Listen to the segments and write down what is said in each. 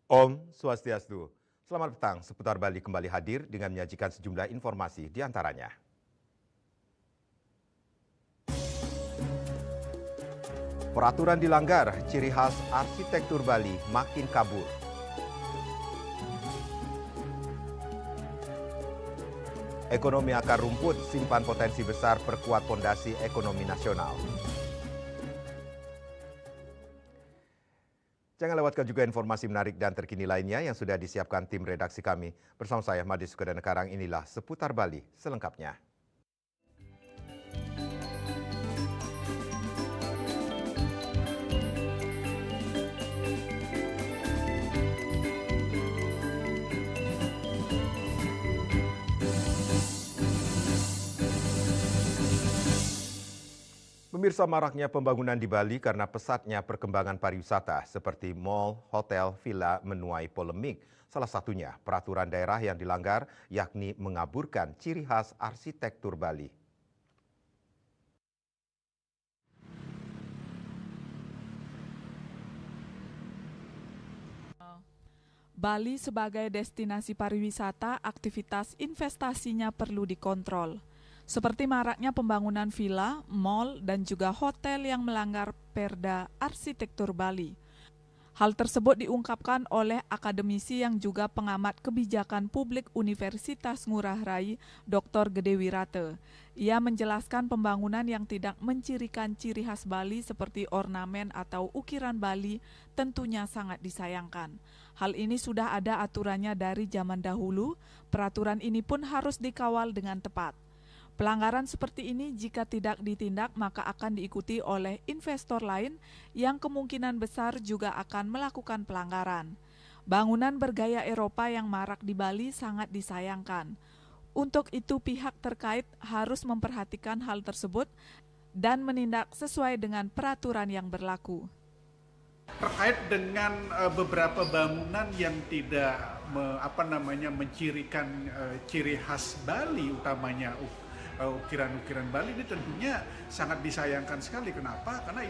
Om Swastiastu. Selamat petang, Seputar Bali kembali hadir dengan menyajikan sejumlah informasi di antaranya. Peraturan dilanggar, ciri khas arsitektur Bali makin kabur. Ekonomi akar rumput, simpan potensi besar perkuat fondasi ekonomi nasional. Jangan lewatkan juga informasi menarik dan terkini lainnya yang sudah disiapkan tim redaksi kami. Bersama saya, Madi Sukadankarang, inilah Seputar Bali selengkapnya. Pemirsa, maraknya pembangunan di Bali karena pesatnya perkembangan pariwisata seperti mal, hotel, villa menuai polemik. Salah satunya peraturan daerah yang dilanggar yakni mengaburkan ciri khas arsitektur Bali. Bali sebagai destinasi pariwisata, aktivitas investasinya perlu dikontrol. Seperti maraknya pembangunan villa, mal, dan juga hotel yang melanggar Perda Arsitektur Bali. Hal tersebut diungkapkan oleh akademisi yang juga pengamat kebijakan publik Universitas Ngurah Rai, Dr. Gede Wirate. Ia menjelaskan pembangunan yang tidak mencirikan ciri khas Bali seperti ornamen atau ukiran Bali tentunya sangat disayangkan. Hal ini sudah ada aturannya dari zaman dahulu, peraturan ini pun harus dikawal dengan tepat. Pelanggaran seperti ini jika tidak ditindak maka akan diikuti oleh investor lain yang kemungkinan besar juga akan melakukan pelanggaran. Bangunan bergaya Eropa yang marak di Bali sangat disayangkan. Untuk itu pihak terkait harus memperhatikan hal tersebut dan menindak sesuai dengan peraturan yang berlaku. Terkait dengan beberapa bangunan yang tidak mencirikan ciri khas Bali, utamanya ukiran-ukiran Bali, ini tentunya sangat disayangkan sekali. Kenapa? Karena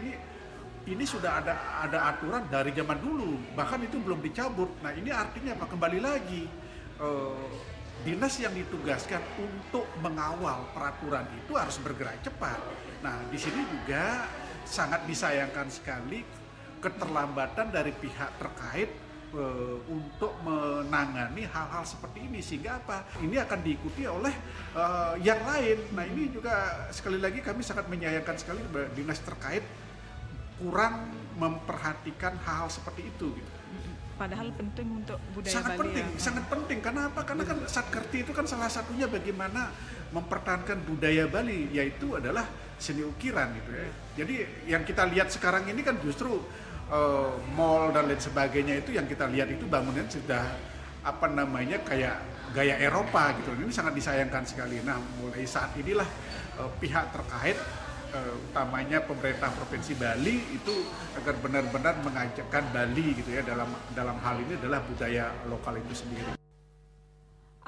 ini sudah ada aturan dari zaman dulu, bahkan itu belum dicabut. Nah, ini artinya apa? Kembali lagi dinas yang ditugaskan untuk mengawal peraturan itu harus bergerak cepat. Nah, di sini juga sangat disayangkan sekali keterlambatan dari pihak terkait untuk menangani hal-hal seperti ini, sehingga apa? Ini akan diikuti oleh yang lain. Nah, ini juga sekali lagi kami sangat menyayangkan sekali dinas terkait kurang memperhatikan hal-hal seperti itu gitu. Padahal penting untuk budaya sangat Bali. Penting, sangat penting. Karena apa? Karena kan Satkerti itu kan salah satunya bagaimana mempertahankan budaya Bali, yaitu adalah seni ukiran gitu ya. Jadi yang kita lihat sekarang ini kan justru mall dan lain sebagainya itu yang kita lihat itu bangunannya sudah kayak gaya Eropa gitu. Ini sangat disayangkan sekali. Nah, mulai saat inilah pihak terkait utamanya pemerintah Provinsi Bali itu agar benar-benar mengajakkan Bali gitu ya dalam hal ini adalah budaya lokal itu sendiri.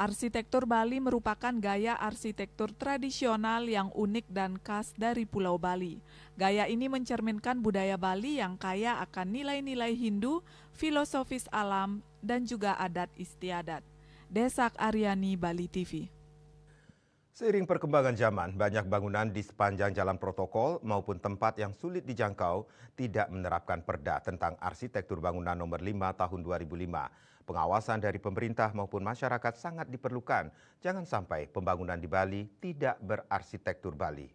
Arsitektur Bali merupakan gaya arsitektur tradisional yang unik dan khas dari Pulau Bali. Gaya ini mencerminkan budaya Bali yang kaya akan nilai-nilai Hindu, filosofis alam, dan juga adat istiadat. Desak Aryani, Bali TV. Seiring perkembangan zaman, banyak bangunan di sepanjang jalan protokol maupun tempat yang sulit dijangkau tidak menerapkan Perda tentang arsitektur bangunan nomor 5 tahun 2005. Pengawasan dari pemerintah maupun masyarakat sangat diperlukan. Jangan sampai pembangunan di Bali tidak berarsitektur Bali.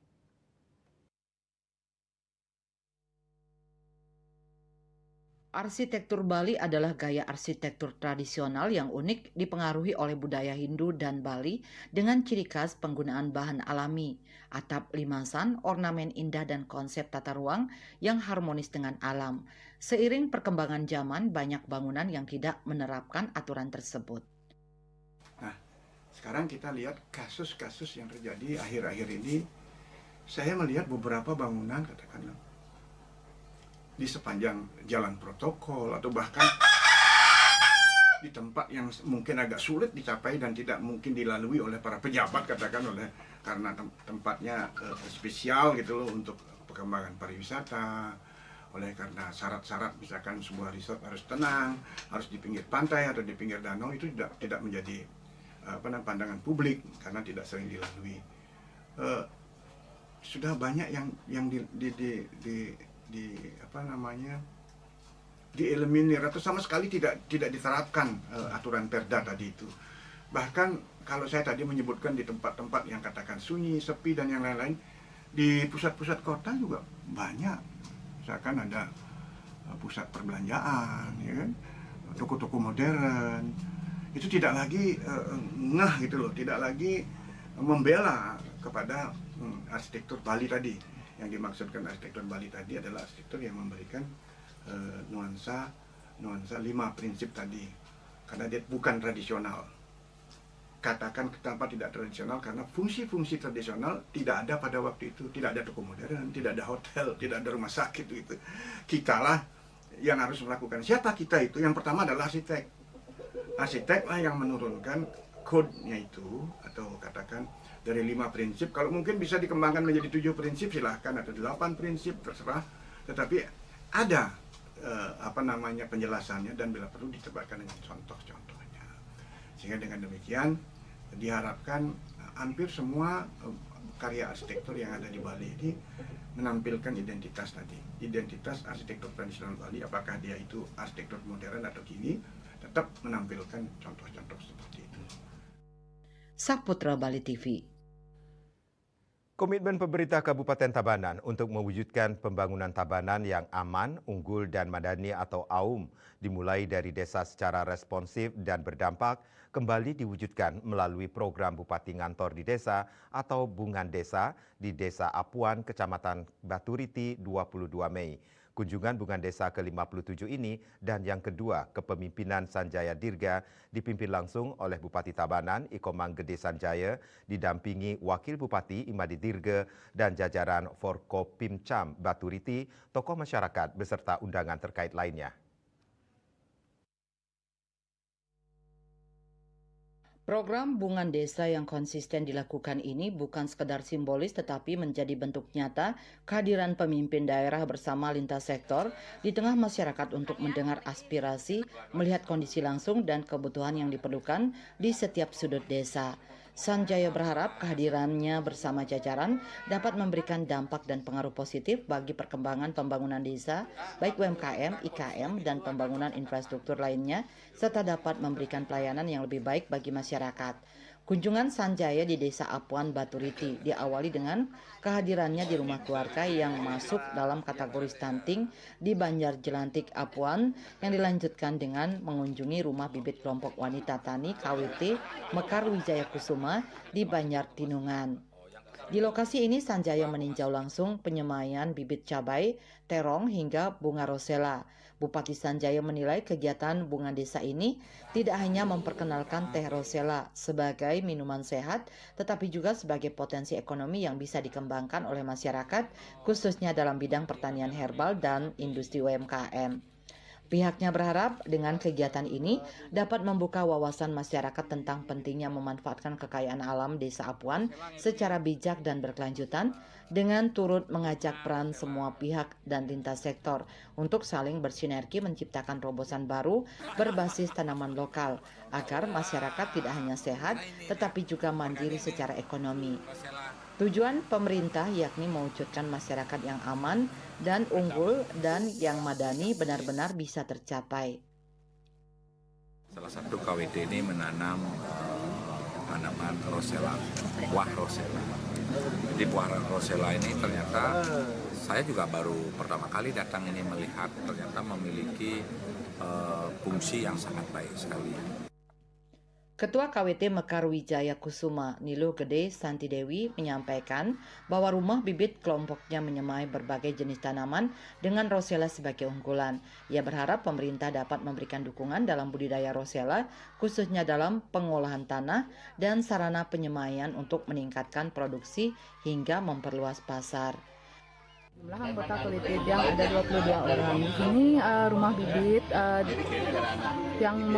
Arsitektur Bali adalah gaya arsitektur tradisional yang unik dipengaruhi oleh budaya Hindu dan Bali dengan ciri khas penggunaan bahan alami, atap limasan, ornamen indah dan konsep tata ruang yang harmonis dengan alam. Seiring perkembangan zaman, banyak bangunan yang tidak menerapkan aturan tersebut. Nah, sekarang kita lihat kasus-kasus yang terjadi akhir-akhir ini. Saya melihat beberapa bangunan, katakanlah, di sepanjang jalan protokol atau bahkan di tempat yang mungkin agak sulit dicapai dan tidak mungkin dilalui oleh para pejabat, katakan karena tempatnya spesial gitu loh untuk perkembangan pariwisata, oleh karena syarat-syarat misalkan sebuah resort harus tenang, harus di pinggir pantai atau di pinggir danau, itu tidak menjadi pandangan publik karena tidak sering dilalui. Sudah banyak yang dieliminir atau sama sekali tidak diterapkan aturan Perda tadi itu. Bahkan kalau saya tadi menyebutkan di tempat-tempat yang katakan sunyi, sepi dan yang lain-lain, di pusat-pusat kota juga banyak. Misalkan ada pusat perbelanjaan, ya kan, toko-toko modern, itu tidak lagi gitu loh, tidak lagi membela kepada arsitektur Bali tadi. Yang dimaksudkan arsitektur Bali tadi adalah arsitektur yang memberikan nuansa 5 prinsip tadi, karena dia bukan tradisional. Katakan kenapa tidak tradisional, karena fungsi-fungsi tradisional tidak ada pada waktu itu. Tidak ada toko modern, tidak ada hotel, tidak ada rumah sakit itu. Kitalah yang harus melakukan. Siapa kita itu? Yang pertama adalah arsitek. Arsiteklah yang menurunkan code-nya itu, atau katakan dari 5 prinsip. Kalau mungkin bisa dikembangkan menjadi 7 prinsip, silahkan, atau 8 prinsip, terserah. Tetapi ada penjelasannya, dan bila perlu ditebakkan dengan contoh-contohnya. Sehingga dengan demikian diharapkan hampir semua karya arsitektur yang ada di Bali ini menampilkan identitas tadi. Identitas arsitektur tradisional Bali, apakah dia itu arsitektur modern atau kini, tetap menampilkan contoh-contoh seperti itu. Saputra Bali TV. Komitmen pemerintah Kabupaten Tabanan untuk mewujudkan pembangunan Tabanan yang aman, unggul, dan madani atau AUM dimulai dari desa secara responsif dan berdampak kembali diwujudkan melalui program Bupati Ngantor di Desa atau Bungan Desa di Desa Apuan, Kecamatan Baturiti 22 Mei. Kunjungan Bungan Desa ke-57 ini dan yang kedua kepemimpinan Sanjaya Dirga dipimpin langsung oleh Bupati Tabanan Ikomang Gede Sanjaya didampingi Wakil Bupati Imadi Dirga dan jajaran Forkopimcam Baturiti, tokoh masyarakat beserta undangan terkait lainnya. Program Bungan Desa yang konsisten dilakukan ini bukan sekedar simbolis tetapi menjadi bentuk nyata kehadiran pemimpin daerah bersama lintas sektor di tengah masyarakat untuk mendengar aspirasi, melihat kondisi langsung dan kebutuhan yang diperlukan di setiap sudut desa. Sanjaya berharap kehadirannya bersama jajaran dapat memberikan dampak dan pengaruh positif bagi perkembangan pembangunan desa, baik UMKM, IKM, dan pembangunan infrastruktur lainnya, serta dapat memberikan pelayanan yang lebih baik bagi masyarakat. Kunjungan Sanjaya di Desa Apuan Baturiti diawali dengan kehadirannya di rumah keluarga yang masuk dalam kategori stunting di Banjar Jelantik Apuan, yang dilanjutkan dengan mengunjungi rumah bibit kelompok wanita tani KWT Mekar Wijaya Kusuma di Banjar Tinungan. Di lokasi ini Sanjaya meninjau langsung penyemaian bibit cabai, terong hingga bunga rosella. Bupati Sanjaya menilai kegiatan Bungan Desa ini tidak hanya memperkenalkan teh rosella sebagai minuman sehat, tetapi juga sebagai potensi ekonomi yang bisa dikembangkan oleh masyarakat, khususnya dalam bidang pertanian herbal dan industri UMKM. Pihaknya berharap dengan kegiatan ini dapat membuka wawasan masyarakat tentang pentingnya memanfaatkan kekayaan alam Desa Apuan secara bijak dan berkelanjutan, dengan turut mengajak peran semua pihak dan lintas sektor untuk saling bersinergi menciptakan terobosan baru berbasis tanaman lokal agar masyarakat tidak hanya sehat tetapi juga mandiri secara ekonomi. Tujuan pemerintah yakni mewujudkan masyarakat yang aman dan unggul dan yang madani benar-benar bisa tercapai. Salah satu KWT ini menanam tanaman rosella, buah rosella. Jadi buah rosella ini ternyata saya juga baru pertama kali datang ini melihat ternyata memiliki fungsi yang sangat baik sekali. Ketua KWT Mekar Wijaya Kusuma, Niluh Gede Santi Dewi, menyampaikan bahwa rumah bibit kelompoknya menyemai berbagai jenis tanaman dengan rosella sebagai unggulan. Ia berharap pemerintah dapat memberikan dukungan dalam budidaya rosella, khususnya dalam pengolahan tanah dan sarana penyemaian untuk meningkatkan produksi hingga memperluas pasar. Jumlah anggota kolektif yang ada 22 orang. Di sini rumah bibit yang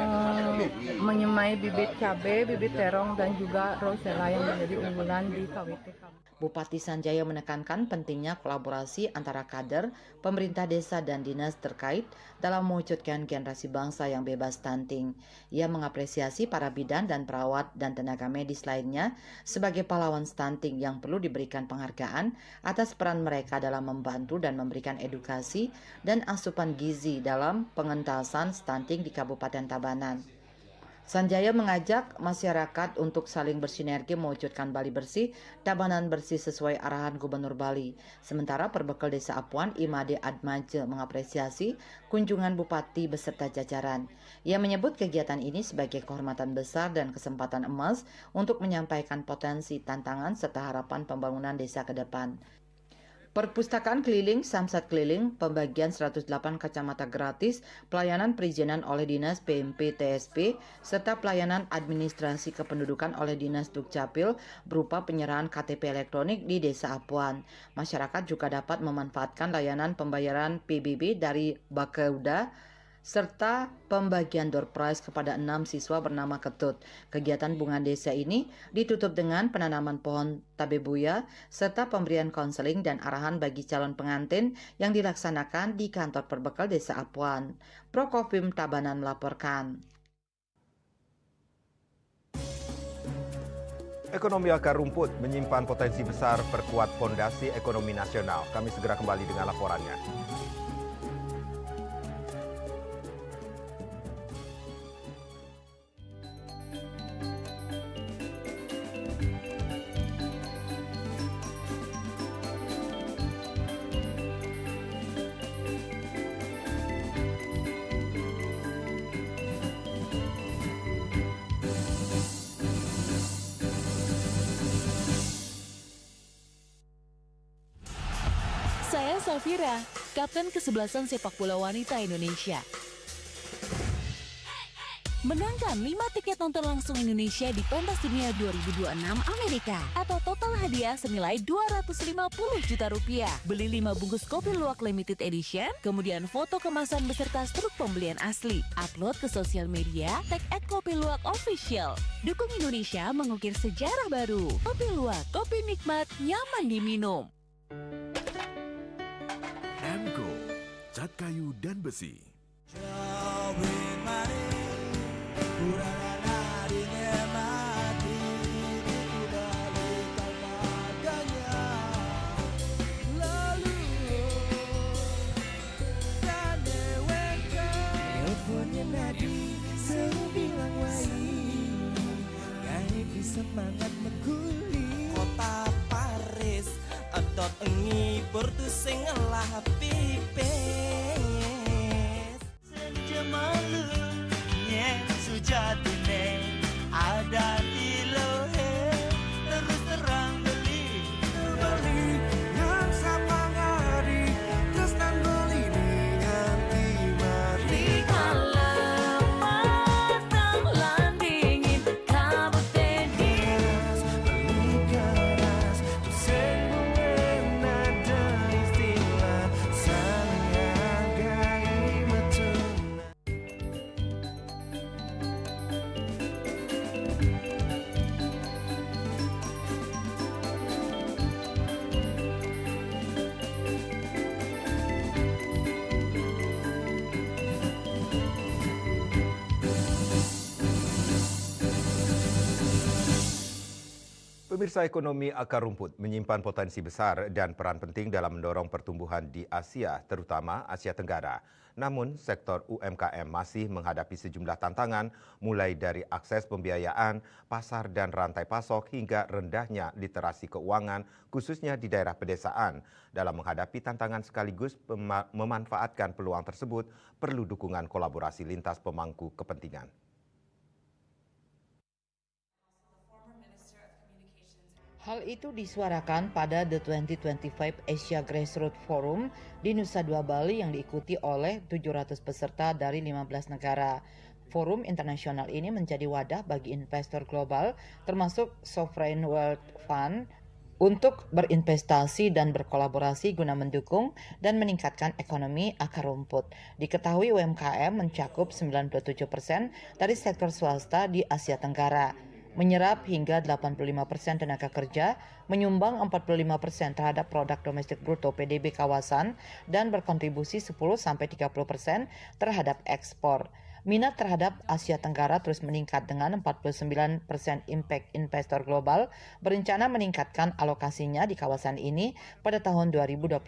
menyemai bibit cabai, bibit terong, dan juga rosella yang menjadi unggulan di KWT. Bupati Sanjaya menekankan pentingnya kolaborasi antara kader, pemerintah desa dan dinas terkait dalam mewujudkan generasi bangsa yang bebas stunting. Ia mengapresiasi para bidan dan perawat dan tenaga medis lainnya sebagai pahlawan stunting yang perlu diberikan penghargaan atas peran mereka dalam membantu dan memberikan edukasi dan asupan gizi dalam pengentasan stunting di Kabupaten Tabanan. Sanjaya mengajak masyarakat untuk saling bersinergi mewujudkan Bali bersih, Tabanan bersih sesuai arahan Gubernur Bali. Sementara Perbekal Desa Apuan, Imade Admaje mengapresiasi kunjungan Bupati beserta jajaran. Ia menyebut kegiatan ini sebagai kehormatan besar dan kesempatan emas untuk menyampaikan potensi, tantangan, serta harapan pembangunan desa ke depan. Perpustakaan keliling, Samsat keliling, pembagian 108 kacamata gratis, pelayanan perizinan oleh Dinas PMP TSP, serta pelayanan administrasi kependudukan oleh Dinas Dukcapil berupa penyerahan KTP elektronik di Desa Apuan. Masyarakat juga dapat memanfaatkan layanan pembayaran PBB dari Bakauda, serta pembagian door prize kepada 6 siswa bernama Ketut. Kegiatan Bunga Desa ini ditutup dengan penanaman pohon tabebuya serta pemberian konseling dan arahan bagi calon pengantin yang dilaksanakan di kantor Perbekal Desa Apuan. Prokofim Tabanan melaporkan. Ekonomi akar rumput menyimpan potensi besar perkuat fondasi ekonomi nasional. Kami segera kembali dengan laporannya. Saya Safira, kapten kesebelasan sepak bola wanita Indonesia. Menangkan 5 tiket nonton langsung Indonesia di Pentas Dunia 2026 Amerika atau total hadiah senilai 250 juta rupiah. Beli 5 bungkus kopi luwak limited edition, kemudian foto kemasan beserta struk pembelian asli. Upload ke sosial media, tag @kopiluwak_official. Dukung Indonesia mengukir sejarah baru. Kopi Luwak, kopi nikmat, nyaman diminum. Emco, cat kayu dan besi. Semangat meguli kota Paris edot ngibur tu sing ngelah pipes senja malu nyen sujatine ada di lohe terus terang beli yang sama ngari terus nang beli nganti mati kalau matang landingin kabut tenis beli keras tu sing nada istilah Pemirsa, ekonomi akar rumput menyimpan potensi besar dan peran penting dalam mendorong pertumbuhan di Asia, terutama Asia Tenggara. Namun, sektor UMKM masih menghadapi sejumlah tantangan, mulai dari akses pembiayaan, pasar dan rantai pasok, hingga rendahnya literasi keuangan, khususnya di daerah pedesaan. Dalam menghadapi tantangan sekaligus memanfaatkan peluang tersebut, perlu dukungan kolaborasi lintas pemangku kepentingan. Hal itu disuarakan pada The 2025 Asia Grassroots Forum di Nusa Dua Bali yang diikuti oleh 700 peserta dari 15 negara. Forum internasional ini menjadi wadah bagi investor global termasuk Sovereign Wealth Fund untuk berinvestasi dan berkolaborasi guna mendukung dan meningkatkan ekonomi akar rumput. Diketahui UMKM mencakup 97% dari sektor swasta di Asia Tenggara, menyerap hingga 85% tenaga kerja, menyumbang 45% terhadap produk domestik bruto PDB kawasan, dan berkontribusi 10-30% terhadap ekspor. Minat terhadap Asia Tenggara terus meningkat dengan 49% impact investor global berencana meningkatkan alokasinya di kawasan ini pada tahun 2025.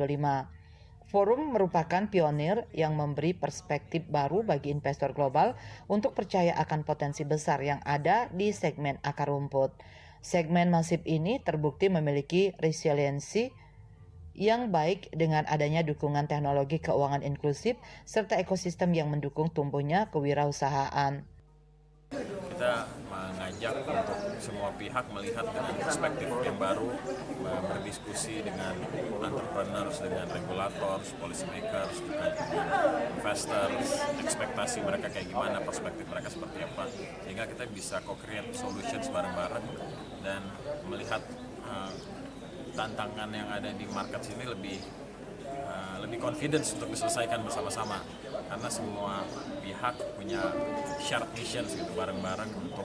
Forum merupakan pionir yang memberi perspektif baru bagi investor global untuk percaya akan potensi besar yang ada di segmen akar rumput. Segmen masif ini terbukti memiliki resiliensi yang baik dengan adanya dukungan teknologi keuangan inklusif serta ekosistem yang mendukung tumbuhnya kewirausahaan. Kita mengajak untuk semua pihak melihat dengan perspektif yang baru, berdiskusi dengan entrepreneurs, dengan regulators, policy makers, dengan investors, ekspektasi mereka kayak gimana, perspektif mereka seperti apa, sehingga kita bisa co-create solutions bareng-bareng dan melihat tantangan yang ada di market sini lebih confidence untuk diselesaikan bersama-sama, karena semua pihak punya shared missions gitu bareng-bareng untuk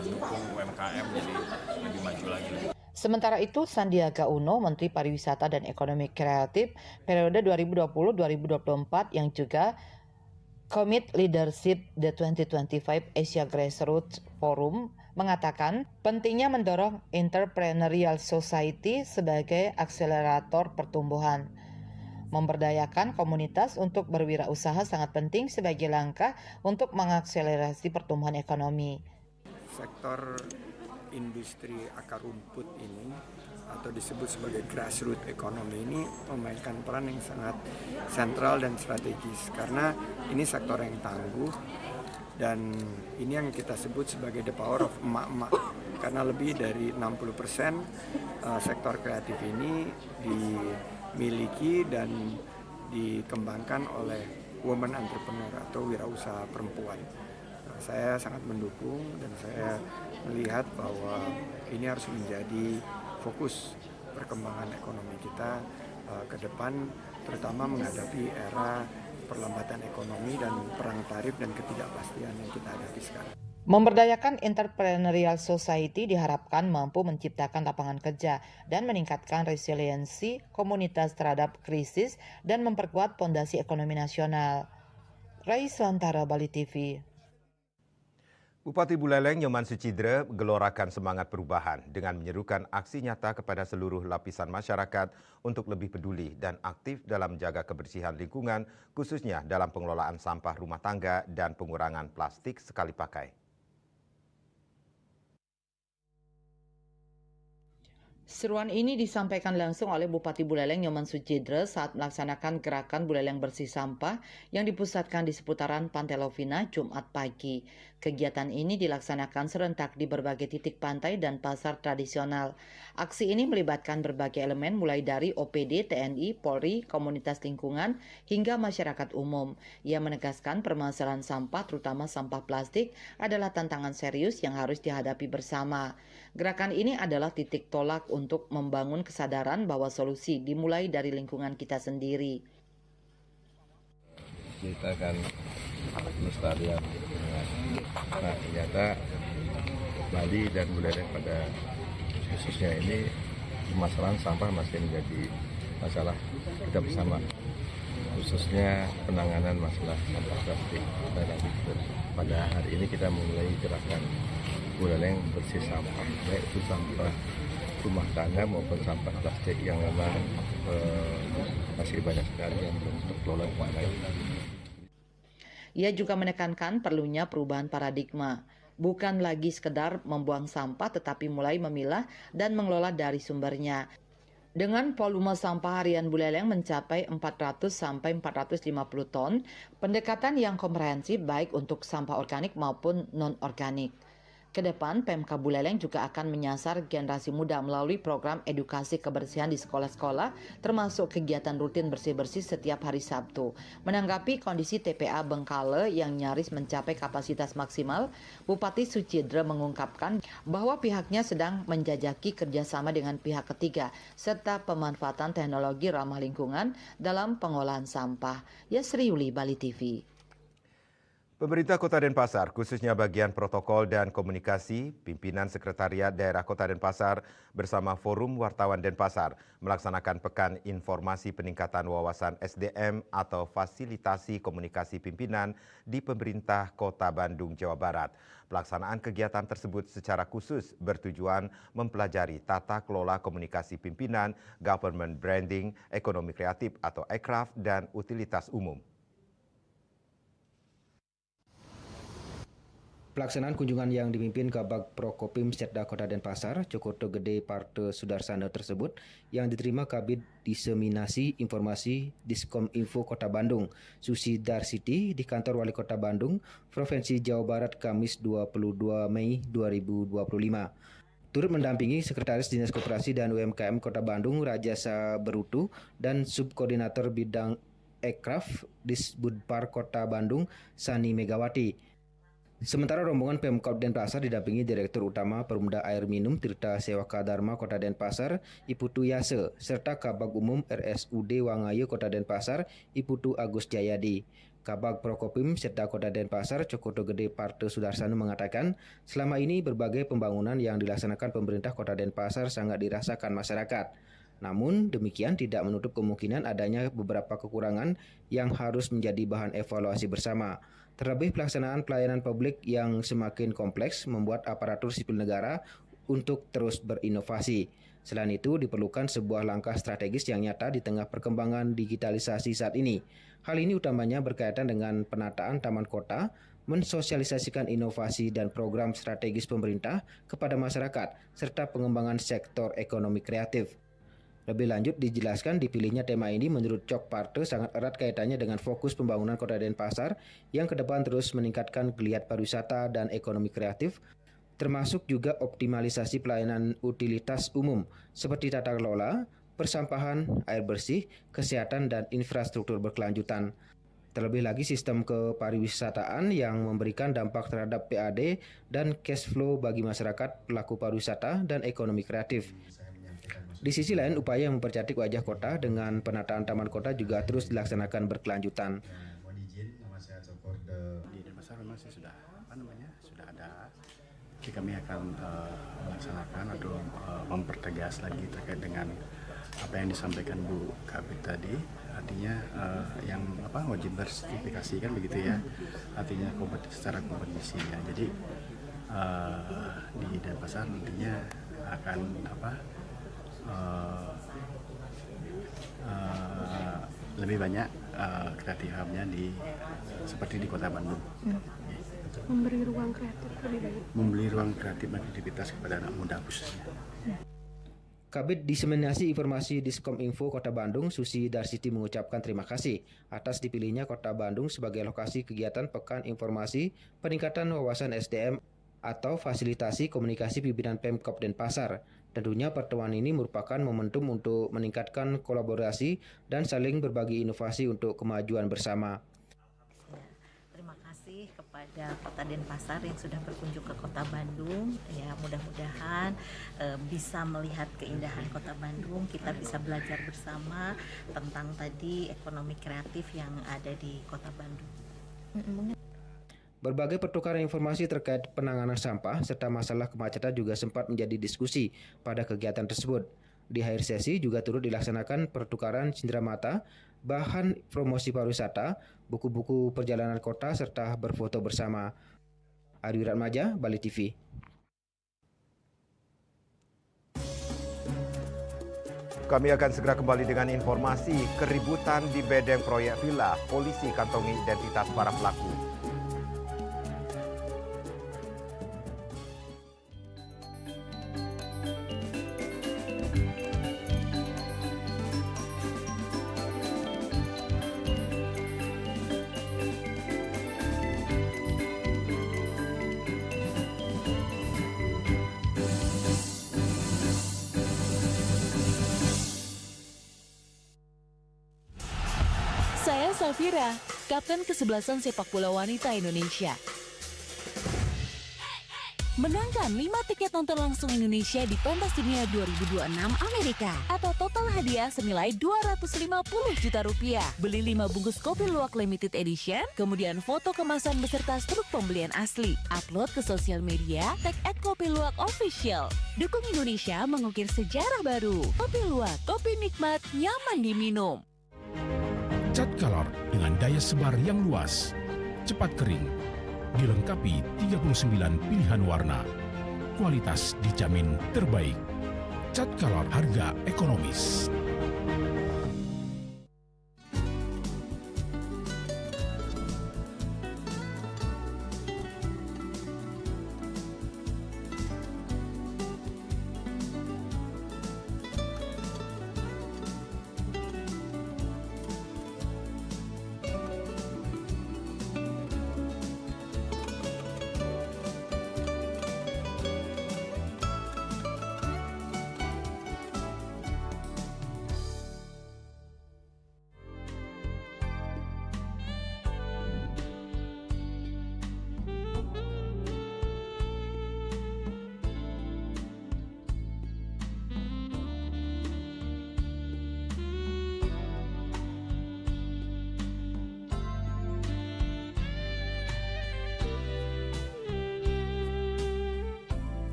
mendukung UMKM jadi lebih maju lagi. Sementara itu, Sandiaga Uno, Menteri Pariwisata dan Ekonomi Kreatif periode 2020-2024 yang juga Commit Leadership The 2025 Asia Grassroots Forum mengatakan pentingnya mendorong entrepreneurial society sebagai akselerator pertumbuhan. Memberdayakan komunitas untuk berwirausaha sangat penting sebagai langkah untuk mengakselerasi pertumbuhan ekonomi. Sektor industri akar rumput ini atau disebut sebagai grassroots economy ini memainkan peran yang sangat sentral dan strategis karena ini sektor yang tangguh dan ini yang kita sebut sebagai the power of emak-emak karena lebih dari 60% sektor kreatif ini dimiliki dan dikembangkan oleh women entrepreneur atau wirausaha perempuan. Saya sangat mendukung dan saya melihat bahwa ini harus menjadi fokus perkembangan ekonomi kita ke depan, terutama menghadapi era perlambatan ekonomi dan perang tarif dan ketidakpastian yang kita hadapi sekarang. Memberdayakan entrepreneurial society diharapkan mampu menciptakan lapangan kerja dan meningkatkan resiliensi komunitas terhadap krisis dan memperkuat fondasi ekonomi nasional. Rai Swantara, Bali TV. Bupati Buleleng Nyoman Sucidre gelorakan semangat perubahan dengan menyerukan aksi nyata kepada seluruh lapisan masyarakat untuk lebih peduli dan aktif dalam menjaga kebersihan lingkungan, khususnya dalam pengelolaan sampah rumah tangga dan pengurangan plastik sekali pakai. Seruan ini disampaikan langsung oleh Bupati Buleleng Nyoman Sucidre saat melaksanakan gerakan Buleleng Bersih Sampah yang dipusatkan di seputaran Pantai Lovina Jumat pagi. Kegiatan ini dilaksanakan serentak di berbagai titik pantai dan pasar tradisional. Aksi ini melibatkan berbagai elemen mulai dari OPD, TNI, Polri, komunitas lingkungan, hingga masyarakat umum. Ia menegaskan permasalahan sampah, terutama sampah plastik, adalah tantangan serius yang harus dihadapi bersama. Gerakan ini adalah titik tolak untuk membangun kesadaran bahwa solusi dimulai dari lingkungan kita sendiri. Kita akan melestarikan nah ternyata Bali dan Buleleng pada khususnya ini permasalahan sampah masih menjadi masalah kita bersama, khususnya penanganan masalah sampah plastik. Dan pada hari ini kita mulai gerakan Buleleng bersih sampah, baik itu sampah rumah tangga maupun sampah plastik yang memang masih banyak sekali yang belum terkelola dengan baik. Ia juga menekankan perlunya perubahan paradigma. Bukan lagi sekedar membuang sampah tetapi mulai memilah dan mengelola dari sumbernya. Dengan volume sampah harian Buleleng mencapai 400 sampai 450 ton, pendekatan yang komprehensif baik untuk sampah organik maupun non-organik. Kedepan, Pemkab Buleleng juga akan menyasar generasi muda melalui program edukasi kebersihan di sekolah-sekolah, termasuk kegiatan rutin bersih-bersih setiap hari Sabtu. Menanggapi kondisi TPA Bengkale yang nyaris mencapai kapasitas maksimal, Bupati Sucidre mengungkapkan bahwa pihaknya sedang menjajaki kerjasama dengan pihak ketiga, serta pemanfaatan teknologi ramah lingkungan dalam pengolahan sampah. Yasri Yuli, Bali TV. Pemerintah Kota Denpasar, khususnya bagian protokol dan komunikasi, pimpinan Sekretariat Daerah Kota Denpasar bersama Forum Wartawan Denpasar melaksanakan Pekan Informasi Peningkatan Wawasan SDM atau Fasilitasi Komunikasi Pimpinan di Pemerintah Kota Bandung, Jawa Barat. Pelaksanaan kegiatan tersebut secara khusus bertujuan mempelajari tata kelola komunikasi pimpinan, government branding, ekonomi kreatif atau ekraf, dan utilitas umum. Pelaksanaan kunjungan yang dipimpin Kabag Prokopim Setda Kota Denpasar, Cokoto Gede Parte Sudarsana tersebut yang diterima Kabid Diseminasi Informasi Diskominfo Kota Bandung, Susi Darsiti di kantor Wali Kota Bandung, Provinsi Jawa Barat, Kamis 22 Mei 2025. Turut mendampingi Sekretaris Dinas Koperasi dan UMKM Kota Bandung, Rajasa Berutu, dan Subkoordinator Bidang Ekraf Disbudpar Kota Bandung, Sani Megawati. Sementara rombongan Pemkab Denpasar didampingi Direktur Utama Perumda Air Minum Tirta Sewaka Dharma Kota Denpasar, Iputu Yase, serta Kabag Umum RSUD Wangayo Kota Denpasar, Iputu Agus Jayadi. Kabag Prokopim Setda Kota Denpasar, Cokoto Gede Parte Sudarsana mengatakan, selama ini berbagai pembangunan yang dilaksanakan pemerintah Kota Denpasar sangat dirasakan masyarakat. Namun demikian tidak menutup kemungkinan adanya beberapa kekurangan yang harus menjadi bahan evaluasi bersama. Terlebih pelaksanaan pelayanan publik yang semakin kompleks membuat aparatur sipil negara untuk terus berinovasi. Selain itu diperlukan sebuah langkah strategis yang nyata di tengah perkembangan digitalisasi saat ini. Hal ini utamanya berkaitan dengan penataan taman kota, mensosialisasikan inovasi dan program strategis pemerintah kepada masyarakat, serta pengembangan sektor ekonomi kreatif. Lebih lanjut dijelaskan dipilihnya tema ini menurut Cok Parte sangat erat kaitannya dengan fokus pembangunan Kota Denpasar yang ke depan terus meningkatkan geliat pariwisata dan ekonomi kreatif, termasuk juga optimalisasi pelayanan utilitas umum seperti tata kelola, persampahan, air bersih, kesehatan, dan infrastruktur berkelanjutan. Terlebih lagi sistem kepariwisataan yang memberikan dampak terhadap PAD dan cash flow bagi masyarakat, pelaku pariwisata, dan ekonomi kreatif. Di sisi lain, upaya mempercantik wajah kota dengan penataan taman kota juga terus dilaksanakan berkelanjutan. Di Denpasar memang sudah ada. Jadi kami akan melaksanakan atau mempertegas lagi terkait dengan apa yang disampaikan Bu Kabid tadi. Artinya yang wajib bersertifikasi kan begitu ya. Artinya secara kompetisi ya. Jadi di Denpasar nantinya akan lebih banyak kreatif hubnya seperti di Kota Bandung. Memberi ruang kreatif lebih banyak. Memberi ruang kreatif dan aktivitas kepada anak muda khususnya. Kabid Diseminasi Informasi Diskominfo Kota Bandung, Susi Darsiti mengucapkan terima kasih atas dipilihnya Kota Bandung sebagai lokasi kegiatan Pekan Informasi Peningkatan Wawasan SDM atau Fasilitasi Komunikasi Pimpinan Pemkab Denpasar. Tentunya pertemuan ini merupakan momentum untuk meningkatkan kolaborasi dan saling berbagi inovasi untuk kemajuan bersama. Terima kasih kepada Kota Denpasar yang sudah berkunjung ke Kota Bandung. Ya, mudah-mudahan bisa melihat keindahan Kota Bandung. Kita bisa belajar bersama tentang tadi ekonomi kreatif yang ada di Kota Bandung. Berbagai pertukaran informasi terkait penanganan sampah serta masalah kemacetan juga sempat menjadi diskusi pada kegiatan tersebut. Di akhir sesi juga turut dilaksanakan pertukaran cenderamata, bahan promosi pariwisata, buku-buku perjalanan kota serta berfoto bersama. Ari Wiratmaja, Bali TV. Kami akan segera kembali dengan informasi keributan di bedeng proyek villa. Polisi kantongi identitas para pelaku. Saya Safira, Kapten Kesebelasan Sepak Bola Wanita Indonesia. Menangkan 5 tiket nonton langsung Indonesia di pentas dunia 2026 Amerika atau total hadiah senilai 250 juta rupiah. Beli 5 bungkus kopi luwak limited edition, kemudian foto kemasan beserta struk pembelian asli. Upload ke sosial media, tag @kopiluwak_official. Dukung Indonesia mengukir sejarah baru. Kopi Luwak, kopi nikmat, nyaman diminum. Cat Color dengan daya sebar yang luas, cepat kering, dilengkapi 39 pilihan warna. Kualitas dijamin terbaik. Cat Color harga ekonomis.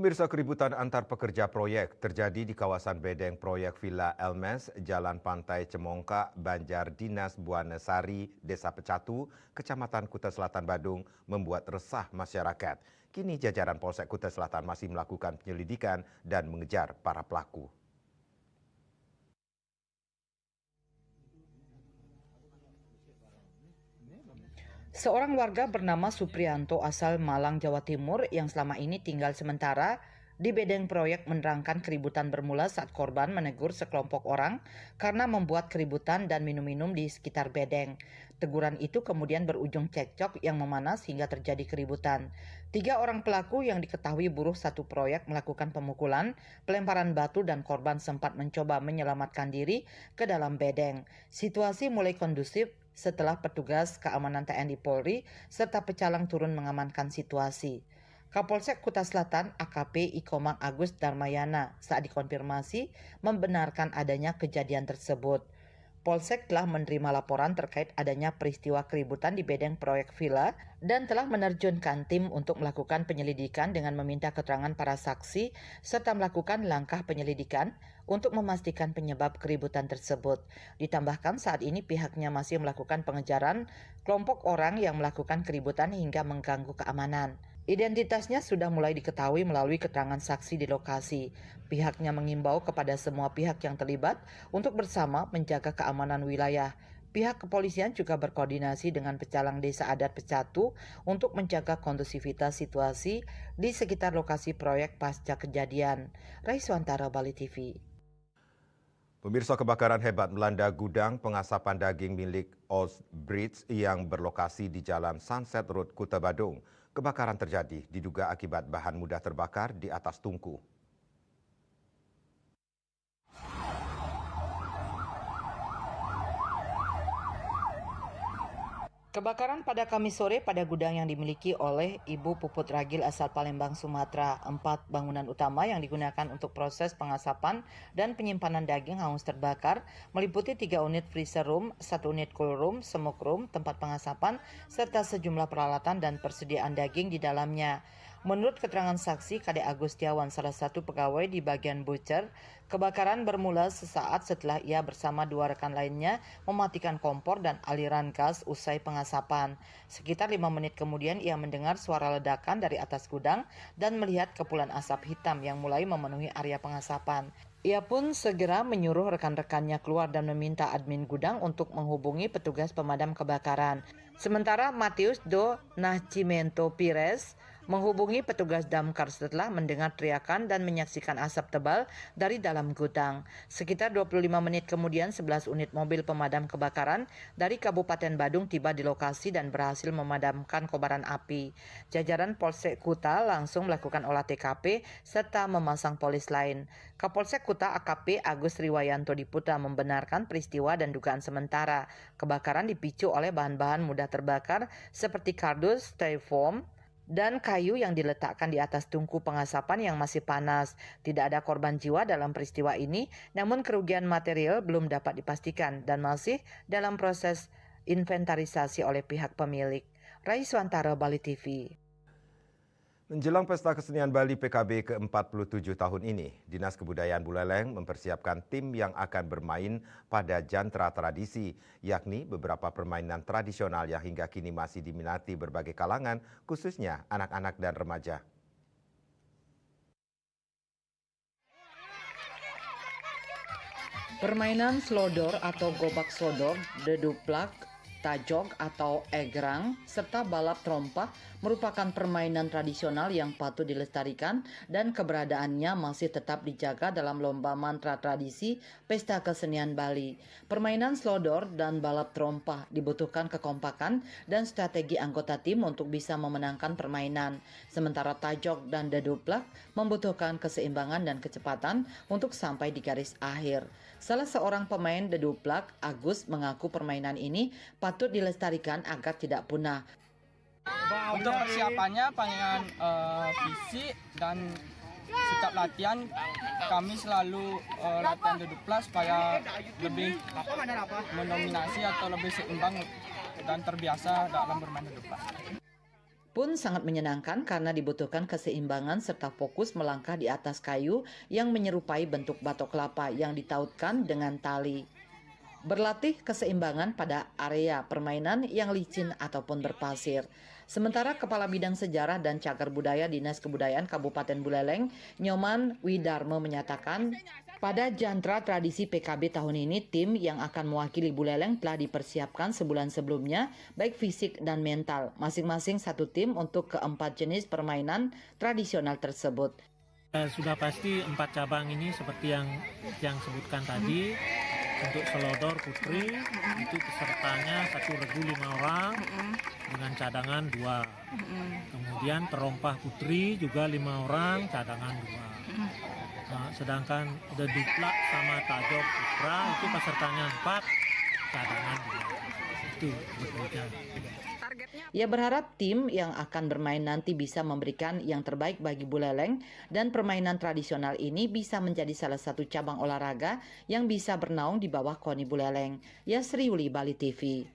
Pemirsa, keributan antar pekerja proyek terjadi di kawasan bedeng proyek Villa Elmes, Jalan Pantai Cemongkak, Banjar Dinas Buana Sari, Desa Pecatu, Kecamatan Kuta Selatan Badung membuat resah masyarakat. Kini jajaran Polsek Kuta Selatan masih melakukan penyelidikan dan mengejar para pelaku. Seorang warga bernama Suprianto asal Malang, Jawa Timur yang selama ini tinggal sementara di bedeng proyek menerangkan keributan bermula saat korban menegur sekelompok orang karena membuat keributan dan minum-minum di sekitar bedeng. Teguran itu kemudian berujung cekcok yang memanas hingga terjadi keributan. 3 orang pelaku yang diketahui buruh satu proyek melakukan pemukulan, pelemparan batu dan korban sempat mencoba menyelamatkan diri ke dalam bedeng. Situasi mulai kondusif setelah petugas keamanan TNI Polri serta pecalang turun mengamankan situasi. Kapolsek Kuta Selatan AKP Ikomang Agus Darmayana saat dikonfirmasi membenarkan adanya kejadian tersebut. Polsek telah menerima laporan terkait adanya peristiwa keributan di bedeng proyek villa dan telah menerjunkan tim untuk melakukan penyelidikan dengan meminta keterangan para saksi serta melakukan langkah penyelidikan untuk memastikan penyebab keributan tersebut. Ditambahkan saat ini pihaknya masih melakukan pengejaran kelompok orang yang melakukan keributan hingga mengganggu keamanan. Identitasnya sudah mulai diketahui melalui keterangan saksi di lokasi. Pihaknya mengimbau kepada semua pihak yang terlibat untuk bersama menjaga keamanan wilayah. Pihak kepolisian juga berkoordinasi dengan pecalang desa adat Pecatu untuk menjaga kondusivitas situasi di sekitar lokasi proyek pasca kejadian. Raiswantara, Bali TV. Pemirsa, kebakaran hebat melanda gudang pengasapan daging milik Osbridge yang berlokasi di Jalan Sunset Road, Kuta Badung. Kebakaran terjadi diduga akibat bahan mudah terbakar di atas tungku. Kebakaran pada Kamis sore pada gudang yang dimiliki oleh Ibu Puput Ragil asal Palembang, Sumatera. 4 bangunan utama yang digunakan untuk proses pengasapan dan penyimpanan daging hangus terbakar, meliputi 3 unit freezer room, 1 unit cool room, smoke room, tempat pengasapan, serta sejumlah peralatan dan persediaan daging di dalamnya. Menurut keterangan saksi Kade Agustiawan, salah satu pegawai di bagian butcher, kebakaran bermula sesaat setelah ia bersama 2 rekan lainnya mematikan kompor dan aliran gas usai pengasapan. Sekitar 5 menit kemudian ia mendengar suara ledakan dari atas gudang dan melihat kepulan asap hitam yang mulai memenuhi area pengasapan. Ia pun segera menyuruh rekan-rekannya keluar dan meminta admin gudang untuk menghubungi petugas pemadam kebakaran. Sementara Matius do Nascimento Pires menghubungi petugas damkar setelah mendengar teriakan dan menyaksikan asap tebal dari dalam gudang. Sekitar 25 menit kemudian 11 unit mobil pemadam kebakaran dari Kabupaten Badung tiba di lokasi dan berhasil memadamkan kobaran api. Jajaran Polsek Kuta langsung melakukan olah TKP serta memasang polis lain. Kapolsek Kuta AKP Agus Riwayanto Diputra membenarkan peristiwa dan dugaan sementara. Kebakaran dipicu oleh bahan-bahan mudah terbakar seperti kardus, styrofoam, dan kayu yang diletakkan di atas tungku pengasapan yang masih panas. Tidak ada korban jiwa dalam peristiwa ini, namun kerugian material belum dapat dipastikan dan masih dalam proses inventarisasi oleh pihak pemilik. Raiswantara, Bali TV. Menjelang Pesta Kesenian Bali PKB ke-47 tahun ini, Dinas Kebudayaan Buleleng mempersiapkan tim yang akan bermain pada jantra tradisi, yakni beberapa permainan tradisional yang hingga kini masih diminati berbagai kalangan, khususnya anak-anak dan remaja. Permainan slodor atau gobak slodor, deduplak, tajog atau egrang, serta balap trompa merupakan permainan tradisional yang patut dilestarikan dan keberadaannya masih tetap dijaga dalam lomba mantra tradisi Pesta Kesenian Bali. Permainan slodor dan balap trompa dibutuhkan kekompakan dan strategi anggota tim untuk bisa memenangkan permainan. Sementara tajog dan deduplak membutuhkan keseimbangan dan kecepatan untuk sampai di garis akhir. Salah seorang pemain deduplak, Agus, mengaku permainan ini patut dilestarikan agar tidak punah. Untuk persiapannya palingan fisik dan setiap latihan kami selalu latihan deduplak supaya lebih mendominasi atau lebih seimbang dan terbiasa dalam bermain deduplak. Pun sangat menyenangkan karena dibutuhkan keseimbangan serta fokus melangkah di atas kayu yang menyerupai bentuk batok kelapa yang ditautkan dengan tali. Berlatih keseimbangan pada area permainan yang licin ataupun berpasir. Sementara Kepala Bidang Sejarah dan Cagar Budaya Dinas Kebudayaan Kabupaten Buleleng, Nyoman Widarmo menyatakan, pada jantra tradisi PKB tahun ini, tim yang akan mewakili Buleleng telah dipersiapkan sebulan sebelumnya, baik fisik dan mental, masing-masing satu tim untuk keempat jenis permainan tradisional tersebut. Sudah pasti 4 cabang ini seperti yang sebutkan tadi. Untuk selodor putri itu pesertanya 1 regu 5 orang dengan cadangan 2. Kemudian terompah putri juga 5 orang cadangan 2. Nah, sedangkan deduplak sama tajog putra itu pesertanya 4 cadangan 2. Itu berbeda. Ia berharap tim yang akan bermain nanti bisa memberikan yang terbaik bagi Buleleng dan permainan tradisional ini bisa menjadi salah satu cabang olahraga yang bisa bernaung di bawah KONI Buleleng. Yasri Yuli, Bali TV.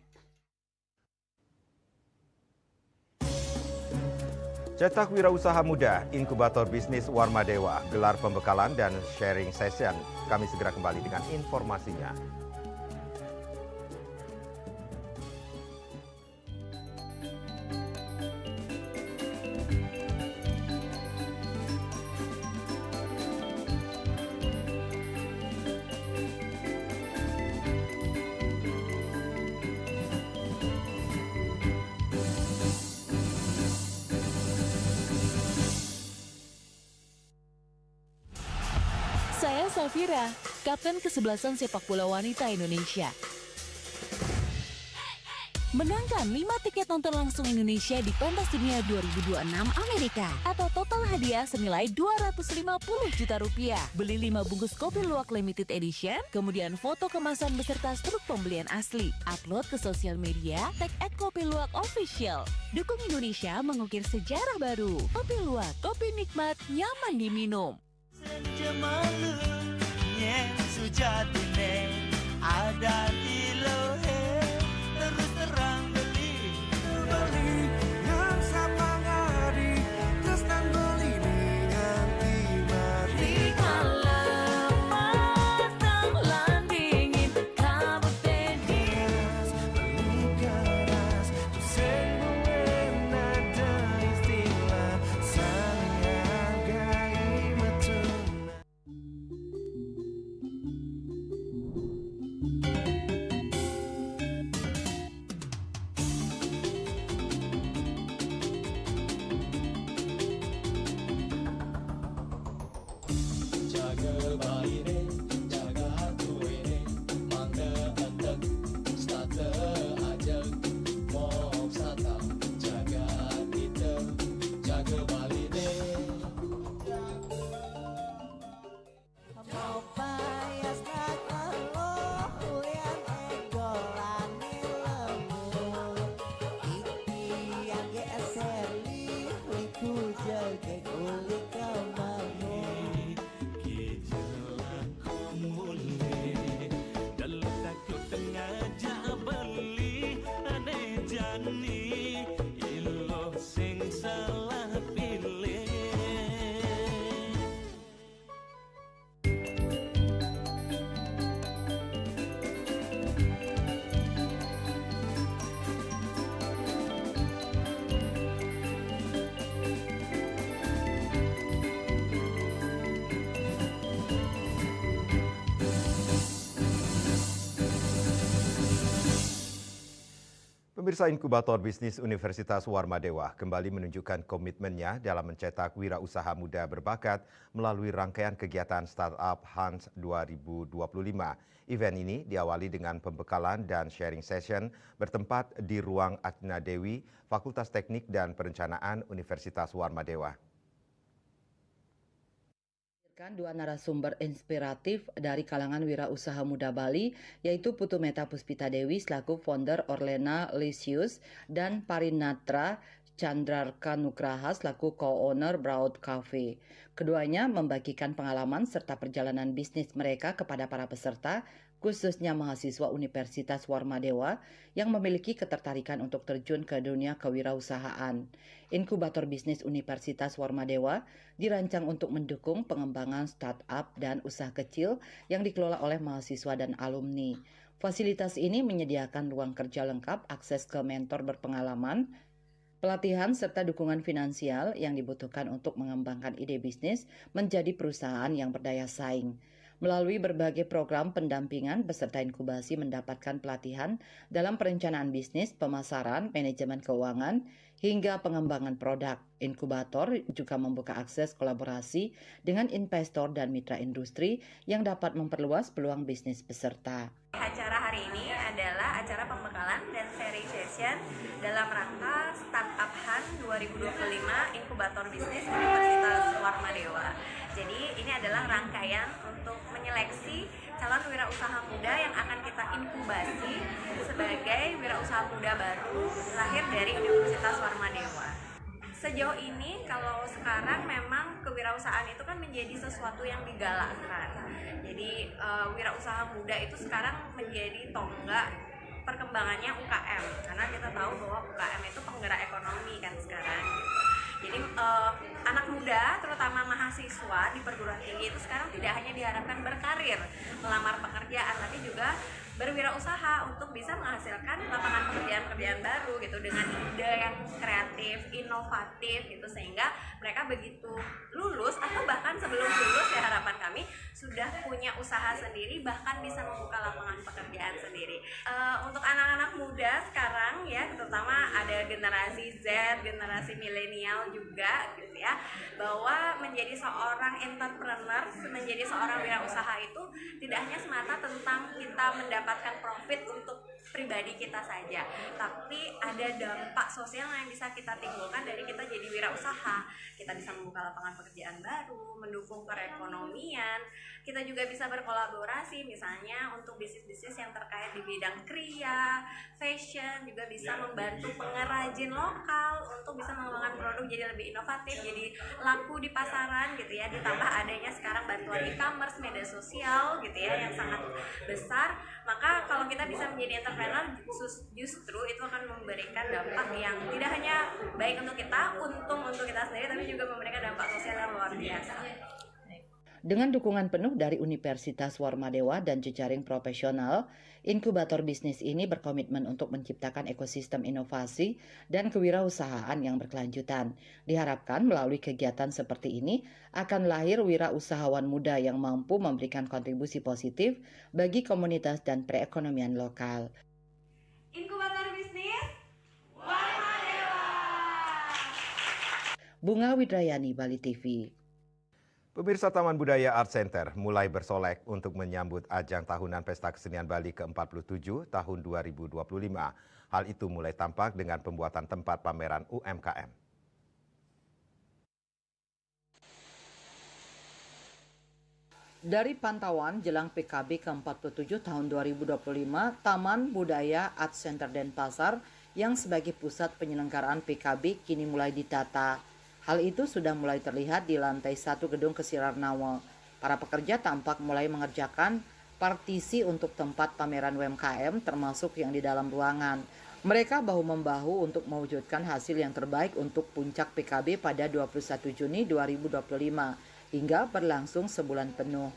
Cetak Wirausaha Muda, Inkubator Bisnis Warmadewa, gelar pembekalan dan sharing session. Kami segera kembali dengan informasinya. Saya Safira, Kapten Kesebelasan Sepak Bola Wanita Indonesia. Menangkan 5 tiket nonton langsung Indonesia di pentas dunia 2026 Amerika atau total hadiah senilai 250 juta rupiah. Beli 5 bungkus kopi luwak limited edition, kemudian foto kemasan beserta struk pembelian asli. Upload ke sosial media, tag @kopiluwak_official. Dukung Indonesia mengukir sejarah baru. Kopi Luwak, kopi nikmat, nyaman diminum. Senja malu, nyen sujatine ada di lohe. Terus terang beli yang sama ngari terus dan beli nganti mati Kalau matang lan dingin kabut tenis beli keras sing ada istilah saling hargai metuna. Jaga baire, jaga hatuene, mangga entek, stata ajak, mop sata, jaga kita, jaga baline. Coba ya Allah yang egolane lembut Ikhtiar geser liku jaga kulit kamarmu Kijalah kumule dalam takut tengah jabali aneh jani iloh sing salah pilih Pemirsa, Inkubator Bisnis Universitas Warmadewa kembali menunjukkan komitmennya dalam mencetak wirausaha muda berbakat melalui rangkaian kegiatan Startup Hunt 2025. Event ini diawali dengan pembekalan dan sharing session bertempat di ruang Atna Dewi, Fakultas Teknik dan Perencanaan Universitas Warmadewa. Dua narasumber inspiratif dari kalangan wirausaha muda Bali, yaitu Putu Meta Puspita Dewi selaku founder Orlena Lisius dan Parinatra Chandrarka Nugraha selaku co-owner Broad Cafe. Keduanya membagikan pengalaman serta perjalanan bisnis mereka kepada para peserta, khususnya mahasiswa Universitas Warmadewa yang memiliki ketertarikan untuk terjun ke dunia kewirausahaan. Inkubator Bisnis Universitas Warmadewa dirancang untuk mendukung pengembangan startup dan usaha kecil yang dikelola oleh mahasiswa dan alumni. Fasilitas ini menyediakan ruang kerja lengkap, akses ke mentor berpengalaman, pelatihan serta dukungan finansial yang dibutuhkan untuk mengembangkan ide bisnis menjadi perusahaan yang berdaya saing. Melalui berbagai program pendampingan, peserta inkubasi mendapatkan pelatihan dalam perencanaan bisnis, pemasaran, manajemen keuangan, hingga pengembangan produk. Inkubator juga membuka akses kolaborasi dengan investor dan mitra industri yang dapat memperluas peluang bisnis peserta. Acara hari ini adalah acara pembekalan dan sharing session dalam rangka Startup Hunt 2025 Inkubator Bisnis Universitas Warmadewa. Jadi ini adalah rangkaian untuk menyeleksi calon wirausaha muda yang akan kita inkubasi sebagai wirausaha muda baru lahir dari Universitas Warmadewa. Sejauh ini kalau sekarang memang kewirausahaan itu kan menjadi sesuatu yang digalakkan. Jadi wirausaha muda itu sekarang menjadi tonggak perkembangannya UKM, karena kita tahu bahwa UKM itu penggerak ekonomi kan sekarang. Jadi anak muda, terutama mahasiswa di perguruan tinggi itu sekarang tidak hanya diharapkan berkarir, melamar pekerjaan, tapi juga berwirausaha untuk bisa menghasilkan lapangan pekerjaan baru gitu dengan ide yang kreatif, inovatif gitu, sehingga mereka begitu lulus atau bahkan sebelum lulus ya harapan kami sudah punya usaha sendiri, bahkan bisa membuka lapangan pekerjaan sendiri. Untuk anak-anak muda sekarang ya, terutama ada generasi Z, generasi milenial juga gitu ya, bahwa menjadi seorang entrepreneur, menjadi seorang wirausaha itu tidak hanya semata tentang kita mendapatkan profit untuk pribadi kita saja, tapi ada dampak sosial yang bisa kita timbulkan dari kita jadi wirausaha. Kita bisa membuka lapangan pekerjaan baru, mendukung perekonomian. Kita juga bisa berkolaborasi misalnya untuk bisnis-bisnis yang terkait di bidang kriya, fashion, juga bisa membantu pengrajin lokal untuk bisa mengembangkan produk jadi lebih inovatif, jadi laku di pasaran gitu ya. Ditambah adanya sekarang bantuan e-commerce, media sosial gitu ya yang sangat besar. Maka kalau kita bisa menjadi entrepreneur, justru itu akan memberikan dampak yang tidak hanya baik untuk kita, untung untuk kita sendiri, tapi juga memberikan dampak sosial yang luar biasa. Dengan dukungan penuh dari Universitas Warmadewa dan jejaring profesional, inkubator bisnis ini berkomitmen untuk menciptakan ekosistem inovasi dan kewirausahaan yang berkelanjutan. Diharapkan melalui kegiatan seperti ini akan lahir wirausahawan muda yang mampu memberikan kontribusi positif bagi komunitas dan perekonomian lokal. Inkubator bisnis Warmadewa. Bunga Widrayani, Bali TV. Pemirsa, Taman Budaya Art Center mulai bersolek untuk menyambut ajang tahunan Pesta Kesenian Bali ke-47 tahun 2025. Hal itu mulai tampak dengan pembuatan tempat pameran UMKM. Dari pantauan jelang PKB ke-47 tahun 2025, Taman Budaya Art Center Denpasar yang sebagai pusat penyelenggaraan PKB kini mulai ditata. Hal itu sudah mulai terlihat di lantai 1 gedung Kesirar Nawa. Para pekerja tampak mulai mengerjakan partisi untuk tempat pameran UMKM termasuk yang di dalam ruangan. Mereka bahu-membahu untuk mewujudkan hasil yang terbaik untuk puncak PKB pada 21 Juni 2025 hingga berlangsung sebulan penuh.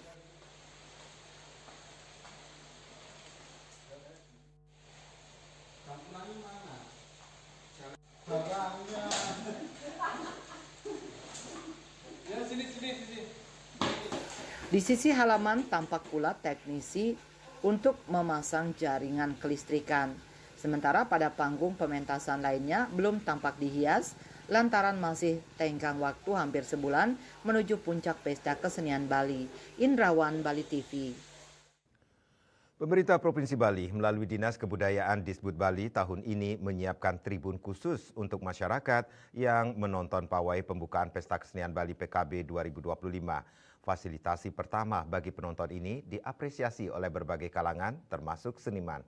Di sisi halaman tampak pula teknisi untuk memasang jaringan kelistrikan. Sementara pada panggung pementasan lainnya belum tampak dihias lantaran masih tenggang waktu hampir sebulan menuju puncak Pesta Kesenian Bali. Indrawan, Bali TV. Pemerintah Provinsi Bali melalui Dinas Kebudayaan Disbud Bali tahun ini menyiapkan tribun khusus untuk masyarakat yang menonton pawai pembukaan Pesta Kesenian Bali PKB 2025. Fasilitasi pertama bagi penonton ini diapresiasi oleh berbagai kalangan termasuk seniman.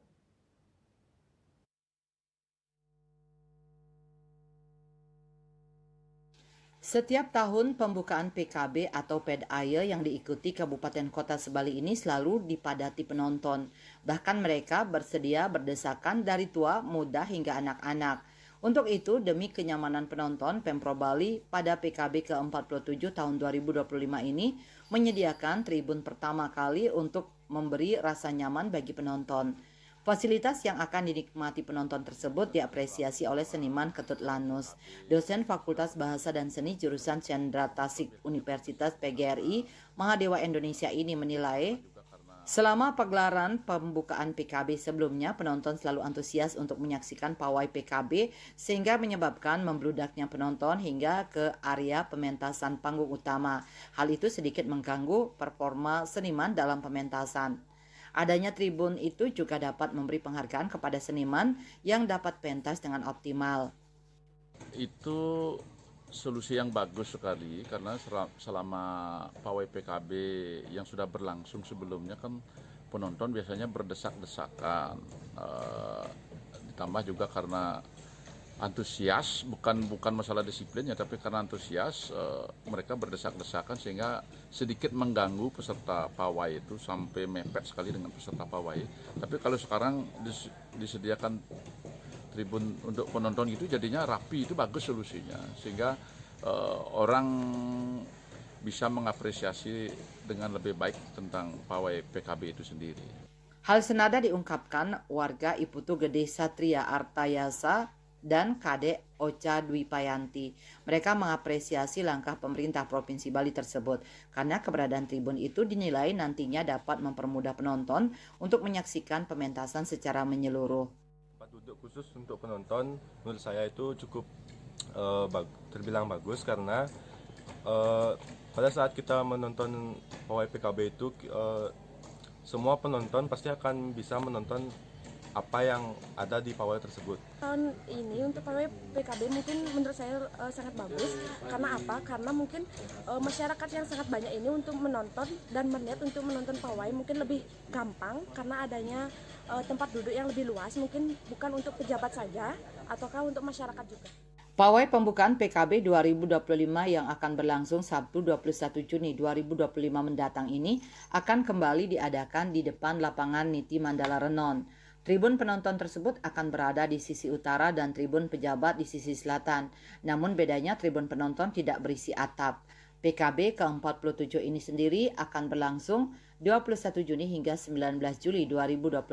Setiap tahun pembukaan PKB atau PEDAYE yang diikuti Kabupaten Kota Sebali ini selalu dipadati penonton. Bahkan mereka bersedia berdesakan dari tua, muda hingga anak-anak. Untuk itu, demi kenyamanan penonton, Pemprov Bali pada PKB ke-47 tahun 2025 ini menyediakan tribun pertama kali untuk memberi rasa nyaman bagi penonton. Fasilitas yang akan dinikmati penonton tersebut diapresiasi oleh seniman Ketut Lanus. Dosen Fakultas Bahasa dan Seni jurusan Cendra Tasik Universitas PGRI Mahadewa Indonesia ini menilai, selama pagelaran pembukaan PKB sebelumnya, penonton selalu antusias untuk menyaksikan pawai PKB sehingga menyebabkan membludaknya penonton hingga ke area pementasan panggung utama. Hal itu sedikit mengganggu performa seniman dalam pementasan. Adanya tribun itu juga dapat memberi penghargaan kepada seniman yang dapat pentas dengan optimal. Itu solusi yang bagus sekali karena selama pawai PKB yang sudah berlangsung sebelumnya kan penonton biasanya berdesak-desakan, ditambah juga karena antusias, bukan masalah disiplinnya tapi karena antusias mereka berdesak-desakan sehingga sedikit mengganggu peserta pawai itu sampai mepet sekali dengan peserta pawai. Tapi kalau sekarang disediakan tribun untuk penonton itu jadinya rapi, itu bagus solusinya sehingga orang bisa mengapresiasi dengan lebih baik tentang pawai PKB itu sendiri. Hal senada diungkapkan warga Iputu Gede Satria Artayasa dan Kadek Ocha Dwi Payanti. Mereka mengapresiasi langkah pemerintah Provinsi Bali tersebut karena keberadaan tribun itu dinilai nantinya dapat mempermudah penonton untuk menyaksikan pementasan secara menyeluruh. Tempat duduk khusus untuk penonton menurut saya itu cukup terbilang bagus karena pada saat kita menonton pawai PKB itu semua penonton pasti akan bisa menonton apa yang ada di pawai tersebut. Tahun ini untuk pawai PKB mungkin menurut saya sangat bagus. Karena apa? Karena mungkin masyarakat yang sangat banyak ini untuk menonton dan melihat untuk menonton pawai mungkin lebih gampang karena adanya tempat duduk yang lebih luas, mungkin bukan untuk pejabat saja ataukah untuk masyarakat juga. Pawai pembukaan PKB 2025 yang akan berlangsung Sabtu 21 Juni 2025 mendatang ini akan kembali diadakan di depan lapangan Niti Mandala Renon. Tribun penonton tersebut akan berada di sisi utara dan tribun pejabat di sisi selatan. Namun bedanya tribun penonton tidak berisi atap. PKB ke-47 ini sendiri akan berlangsung 21 Juni hingga 19 Juli 2025.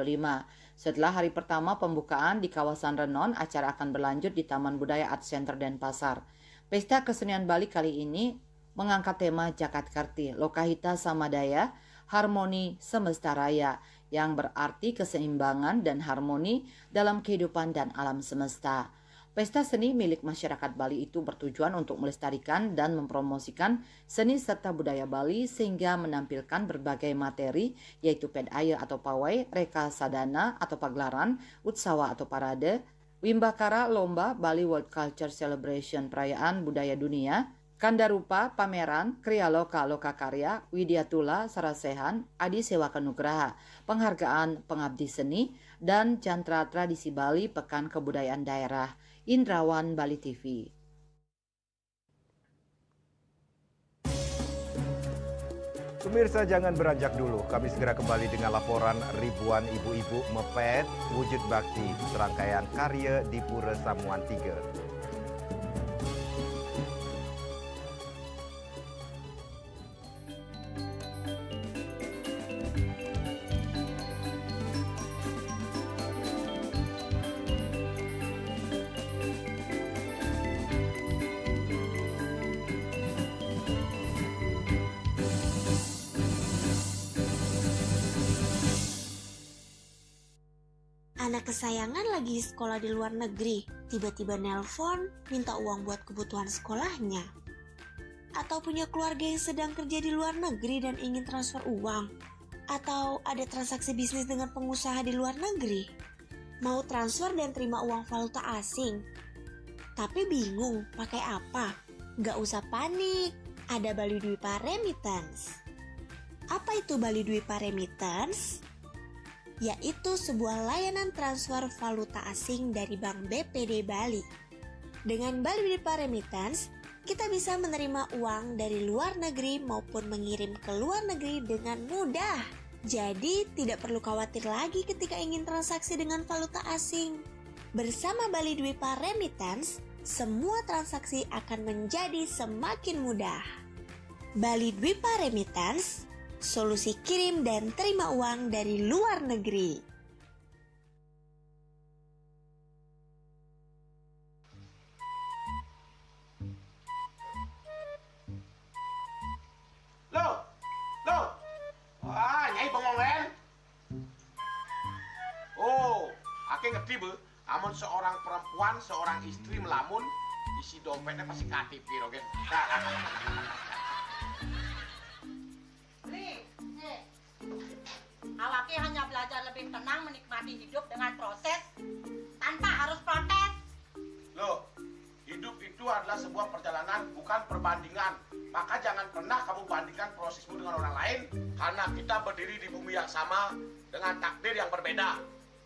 Setelah hari pertama pembukaan di kawasan Renon, acara akan berlanjut di Taman Budaya Art Center Denpasar. Pesta Kesenian Bali kali ini mengangkat tema Jakartkarti, Lokahita Samadaya, Harmoni Semesta Raya, yang berarti keseimbangan dan harmoni dalam kehidupan dan alam semesta. Pesta seni milik masyarakat Bali itu bertujuan untuk melestarikan dan mempromosikan seni serta budaya Bali sehingga menampilkan berbagai materi yaitu pedaya atau pawai, reka sadana atau pagelaran, utsawa atau parade, wimbakara lomba Bali World Culture Celebration perayaan budaya dunia, Kandarupa, pameran, kriya loka karya, widyatula, sarasehan, adi sewaka nugraha, penghargaan pengabdi seni, dan jantra tradisi Bali Pekan Kebudayaan Daerah. Indrawan, Bali TV. Pemirsa jangan beranjak dulu, kami segera kembali dengan laporan ribuan ibu-ibu mepet wujud bakti serangkaian karya di Pura Samuan 3. Anak kesayangan lagi sekolah di luar negeri, tiba-tiba nelpon minta uang buat kebutuhan sekolahnya. Atau punya keluarga yang sedang kerja di luar negeri dan ingin transfer uang. Atau ada transaksi bisnis dengan pengusaha di luar negeri. Mau transfer dan terima uang valuta asing. Tapi bingung pakai apa? Gak usah panik, ada Bali Dwipa Remittance. Apa itu Bali Dwipa Remittance? Yaitu sebuah layanan transfer valuta asing dari Bank BPD Bali. Dengan Bali Dwipa Remittance, kita bisa menerima uang dari luar negeri maupun mengirim ke luar negeri dengan mudah. Jadi, tidak perlu khawatir lagi ketika ingin transaksi dengan valuta asing. Bersama Bali Dwipa Remittance, semua transaksi akan menjadi semakin mudah. Bali Dwipa Remittance, solusi kirim dan terima uang dari luar negeri. Loh, Nyai bengong len. Oh, ake ngerti be, amun seorang perempuan, seorang istri melamun, isi dompetnya pasti KTP, oke? Awake hanya belajar lebih tenang menikmati hidup dengan proses tanpa harus protes. Loh, hidup itu adalah sebuah perjalanan, bukan perbandingan. Maka jangan pernah kamu bandingkan prosesmu dengan orang lain, karena kita berdiri di bumi yang sama dengan takdir yang berbeda.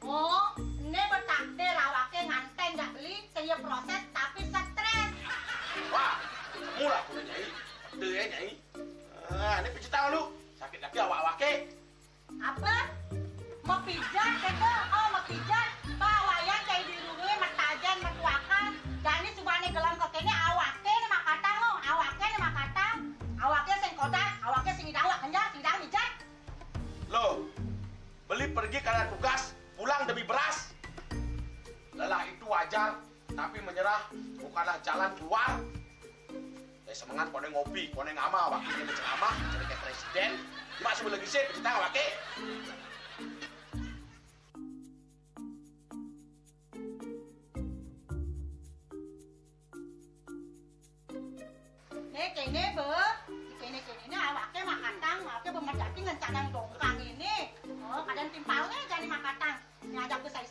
Oh, ini bertakdir awake nganten gak beli, saya proses tapi stres. Wah, kamu lah punya Nyai. Betul ya Nyai. Ini pijit tangan lu, sakit lagi awak-awake. Apa? Mau pijat kata? Oh, mau pijat. Bawayan kayak di rumah matajan matuakan. Jadi subane gelam kokene awake ni makatang lo, awake ni makatang. Awake sing kodak, awake sing idang kenjang, sing idang mijat. Loh, beli pergi karena tugas, pulang demi beras. Lelah itu wajar, tapi menyerah bukanlah jalan keluar. Semangat kone ngopi, kone ngama, wakilnya berceramah, jadi kayak presiden. Cuma sebelum lagi sih, kita nggak pakai. Kene be, kene ini awake makatang, awake bemerjati ngencadang dongkang ini. Oh, kadang timpalnya jadi makatang. Ngajak ke saya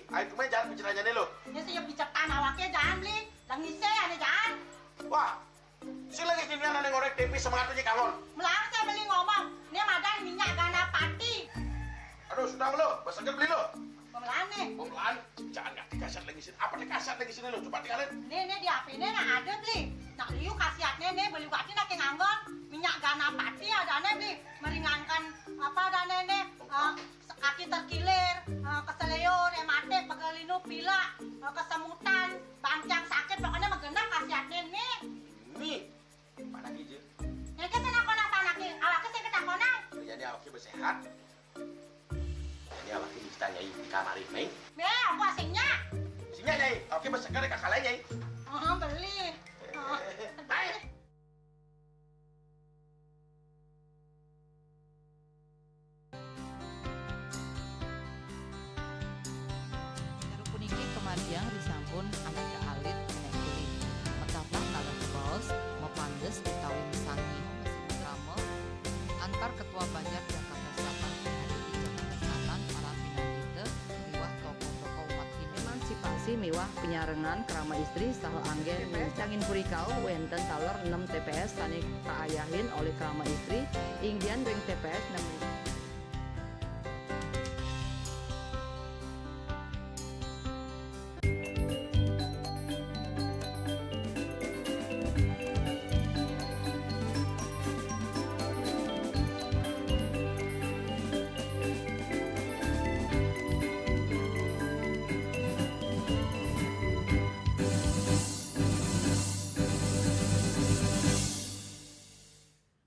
Ayo kemana jangan bicaranya nih lo. Ini saya bicarkan awaknya jangan beli. Langis saya ane jangan. Wah, si lagi sini anak ngorek TV semangatnya kangon. Melarang saya beli ngomong. Ini madan minyak gana pati. Aduh, sudah lo, besok beli lo. Pemelaan nih. Pemelaan, jangan ngerti kasar lagi sini. Apa nih kasar lagi sini lo? Coba tinggalin. Nih di HP ini nak ada beli. Nak liu khasiatnya nih beli waktu nak nganggon. Minyak gana pati ada nih beli. Meringankan apa ada nih kaki terkilir, keseleyor, rematik, pegelinu, pilak, kesemutan, bancang sakit, pokoknya mengenang khasiatnya nih. Nih, mana gitu? Ini kan saya nakon apa anaknya? Awaknya saya ketakonan. Jadi awaknya bersehat. Jadi awaknya bisa nyai di kamar ini. Aku asingnya. Asingnya nyai, awaknya bersegar di kakak lain nyai. Beli. Baik. Puniki kemariang disampun anak ke alit nek kulit. Metapah nalar kebos, mepandes utawi misangi. Ramo antar ketua Banjar Jakarta Selatan hari di Jakarta Selatan para pinanite miwah tokoh-tokoh umat Hindu. Emansipasi miwah penyarengan kerama istri saha anggen cangin purikau wenten taler 6 TPS sani kaayahin oleh kerama istri inggian ring TPS 6.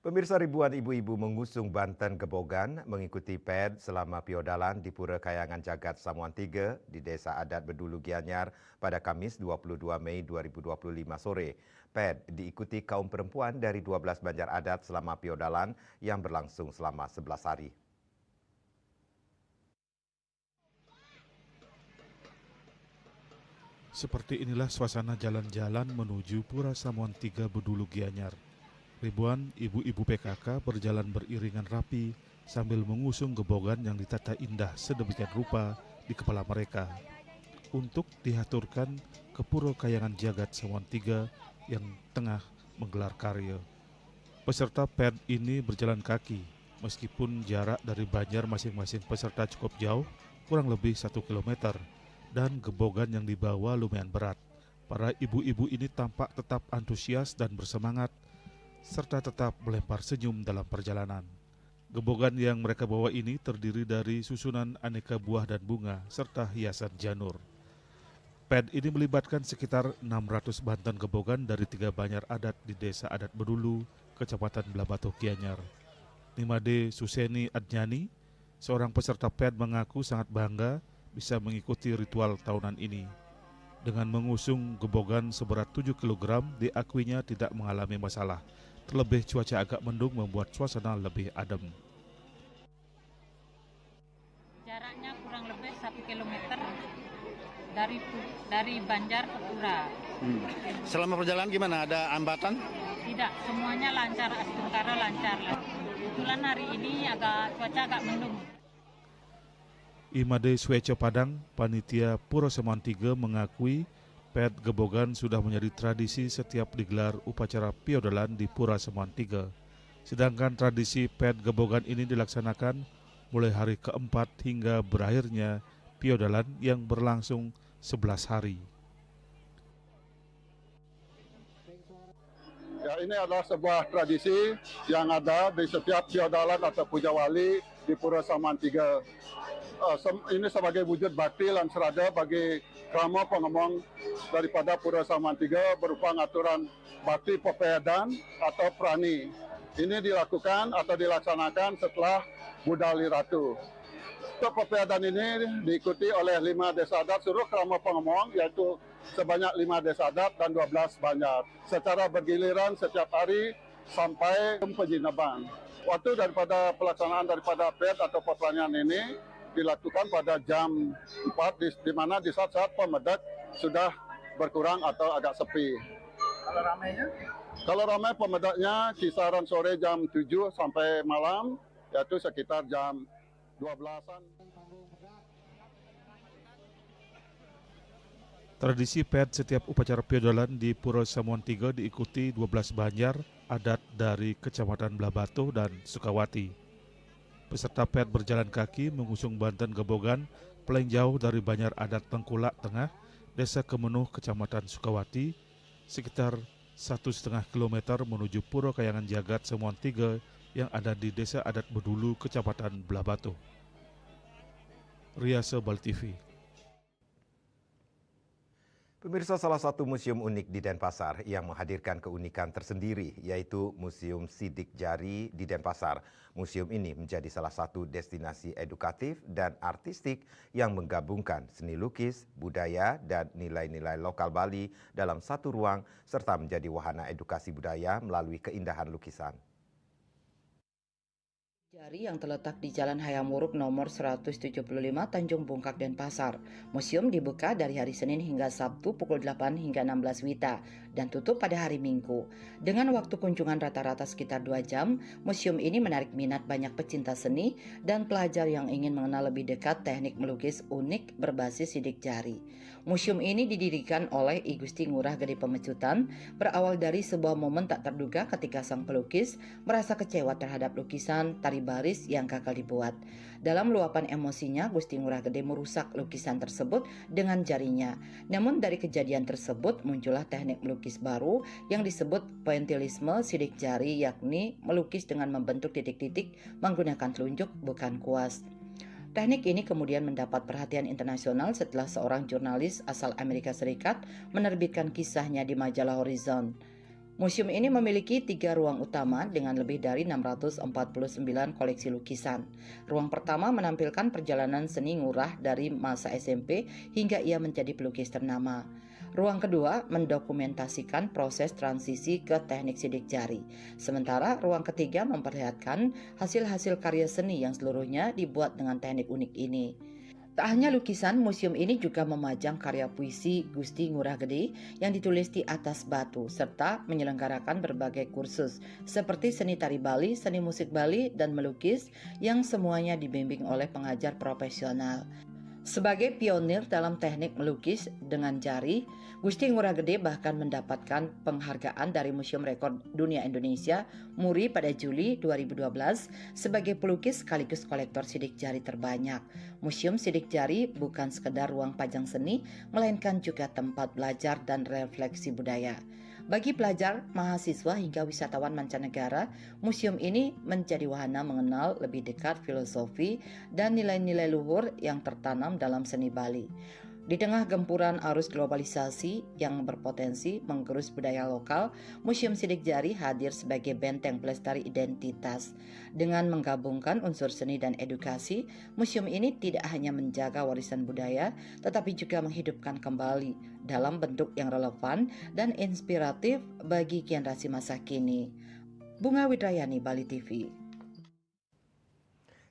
Pemirsa, ribuan ibu-ibu mengusung Banten Gebogan mengikuti PED selama piodalan di Pura Kayangan Jagat Samuan 3 di Desa Adat Bedulu Gianyar pada Kamis 22 Mei 2025 sore. PED diikuti kaum perempuan dari 12 Banjar Adat selama piodalan yang berlangsung selama 11 hari. Seperti inilah suasana jalan-jalan menuju Pura Samuan 3 Bedulu Gianyar. Ribuan ibu-ibu PKK berjalan beriringan rapi sambil mengusung gebogan yang ditata indah sedemikian rupa di kepala mereka untuk dihaturkan ke Pura Kayangan Jagat Samuan 3 yang tengah menggelar karya. Peserta PED ini berjalan kaki meskipun jarak dari Banjar masing-masing peserta cukup jauh, kurang lebih 1 kilometer, dan gebogan yang dibawa lumayan berat. Para ibu-ibu ini tampak tetap antusias dan bersemangat serta tetap melempar senyum dalam perjalanan. Gebogan yang mereka bawa ini terdiri dari susunan aneka buah dan bunga serta hiasan janur. PED ini melibatkan sekitar 600 Banten gebogan dari 3 Banjar adat di Desa Adat Bedulu, Kecamatan Blabatu Gianyar. Nimade Suseni Adnyani, seorang peserta PED, mengaku sangat bangga bisa mengikuti ritual tahunan ini. Dengan mengusung gebogan seberat 7 kg, diakuinya tidak mengalami masalah. Terlebih cuaca agak mendung membuat suasana lebih adem. Jaraknya kurang lebih 1 km dari Banjar ke Pura. Selama perjalanan gimana? Ada hambatan? Tidak, semuanya lancar, sementara lancar. Kebetulan hari ini cuaca agak mendung. Imade Sweco Padang, panitia Pura Samuan 3, mengakui PED Gebogan sudah menjadi tradisi setiap digelar upacara piodalan di Pura Samuan 3. Sedangkan tradisi PED Gebogan ini dilaksanakan mulai hari keempat hingga berakhirnya piodalan yang berlangsung 11 hari. Ya, ini adalah sebuah tradisi yang ada di setiap piodalan atau puja wali di Pura Samuan 3. Ini sebagai wujud bakti lan serada bagi krama pengemong daripada Pura Samuan 3 berupa aturan bakti pepedan atau prani. Ini dilakukan atau dilaksanakan setelah Budali Ratu. Untuk pepedan ini diikuti oleh 5 desa adat seluruh krama pengemong, yaitu sebanyak 5 desa adat dan 12 Banjar, secara bergiliran setiap hari sampai penjinaban. Waktu daripada pelaksanaan daripada PED atau pertanian ini dilakukan pada jam 4 di mana di saat-saat pemedak sudah berkurang atau agak sepi. Kalau ramainya? Kalau ramai pemedaknya kisaran sore jam 7 sampai malam, yaitu sekitar jam 12-an. Tradisi pet setiap upacara piodalan di Pura Samuan III diikuti 12 banjar adat dari Kecamatan Blabatu dan Sukawati. Peserta pet berjalan kaki mengusung Banten Gebogan paling jauh dari banjar adat Tengkulak Tengah, Desa Kemenuh, Kecamatan Sukawati, sekitar 1,5 kilometer menuju Pura Kayangan Jagat Samuan III yang ada di Desa Adat Bedulu, Kecamatan Blabatu. Riase Bali TV. Pemirsa, salah satu museum unik di Denpasar yang menghadirkan keunikan tersendiri yaitu Museum Sidik Jari di Denpasar. Museum ini menjadi salah satu destinasi edukatif dan artistik yang menggabungkan seni lukis, budaya, dan nilai-nilai lokal Bali dalam satu ruang serta menjadi wahana edukasi budaya melalui keindahan lukisan. Jari yang terletak di Jalan Hayamuruk nomor 175 Tanjung Bungkak, Denpasar. Museum dibuka dari hari Senin hingga Sabtu pukul 8 hingga 16 WITA dan tutup pada hari Minggu. Dengan waktu kunjungan rata-rata sekitar 2 jam, museum ini menarik minat banyak pecinta seni dan pelajar yang ingin mengenal lebih dekat teknik melukis unik berbasis sidik jari. Museum ini didirikan oleh I Gusti Ngurah Gede Pemecutan, berawal dari sebuah momen tak terduga ketika sang pelukis merasa kecewa terhadap lukisan tari baris yang gagal dibuat. Dalam luapan emosinya, Gusti Ngurah Gede merusak lukisan tersebut dengan jarinya. Namun dari kejadian tersebut muncullah teknik melukis baru yang disebut pointillisme sidik jari, yakni melukis dengan membentuk titik-titik menggunakan telunjuk bukan kuas. Teknik ini kemudian mendapat perhatian internasional setelah seorang jurnalis asal Amerika Serikat menerbitkan kisahnya di majalah Horizon. Museum ini memiliki 3 ruang utama dengan lebih dari 649 koleksi lukisan. Ruang pertama menampilkan perjalanan seni Ngurah dari masa SMP hingga ia menjadi pelukis ternama. Ruang kedua mendokumentasikan proses transisi ke teknik sidik jari. Sementara ruang ketiga memperlihatkan hasil-hasil karya seni yang seluruhnya dibuat dengan teknik unik ini. Tak hanya lukisan, museum ini juga memajang karya puisi Gusti Ngurah Gede yang ditulis di atas batu, serta menyelenggarakan berbagai kursus seperti seni tari Bali, seni musik Bali, dan melukis yang semuanya dibimbing oleh pengajar profesional. Sebagai pionir dalam teknik melukis dengan jari, Gusti Ngurah Gede bahkan mendapatkan penghargaan dari Museum Rekor Dunia Indonesia MURI pada Juli 2012 sebagai pelukis sekaligus kolektor sidik jari terbanyak. Museum Sidik Jari bukan sekedar ruang pajang seni, melainkan juga tempat belajar dan refleksi budaya. Bagi pelajar, mahasiswa hingga wisatawan mancanegara, museum ini menjadi wahana mengenal lebih dekat filosofi dan nilai-nilai luhur yang tertanam dalam seni Bali. Di tengah gempuran arus globalisasi yang berpotensi menggerus budaya lokal, Museum Sidik Jari hadir sebagai benteng pelestari identitas. Dengan menggabungkan unsur seni dan edukasi, museum ini tidak hanya menjaga warisan budaya, tetapi juga menghidupkan kembali dalam bentuk yang relevan dan inspiratif bagi generasi masa kini. Bunga Widrayani, Bali TV.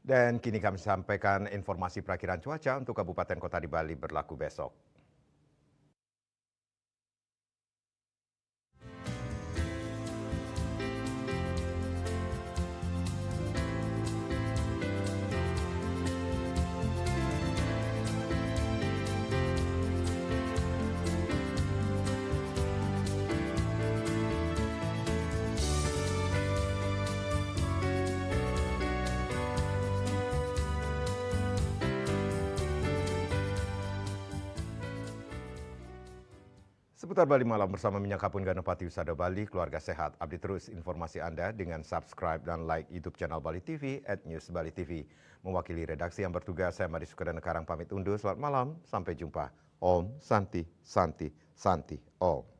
Dan kini kami sampaikan informasi perakiran cuaca untuk Kabupaten Kota di Bali berlaku besok. Seputar Bali Malam bersama Minyak Kapun Ganapati Wisada Bali, keluarga sehat. Update terus informasi Anda dengan subscribe dan like YouTube channel Bali TV @newsbali.tv. Mewakili redaksi yang bertugas, saya Madi Sukadana Karang pamit undur. Selamat malam, sampai jumpa. Om Santi, Santi, Santi, Om.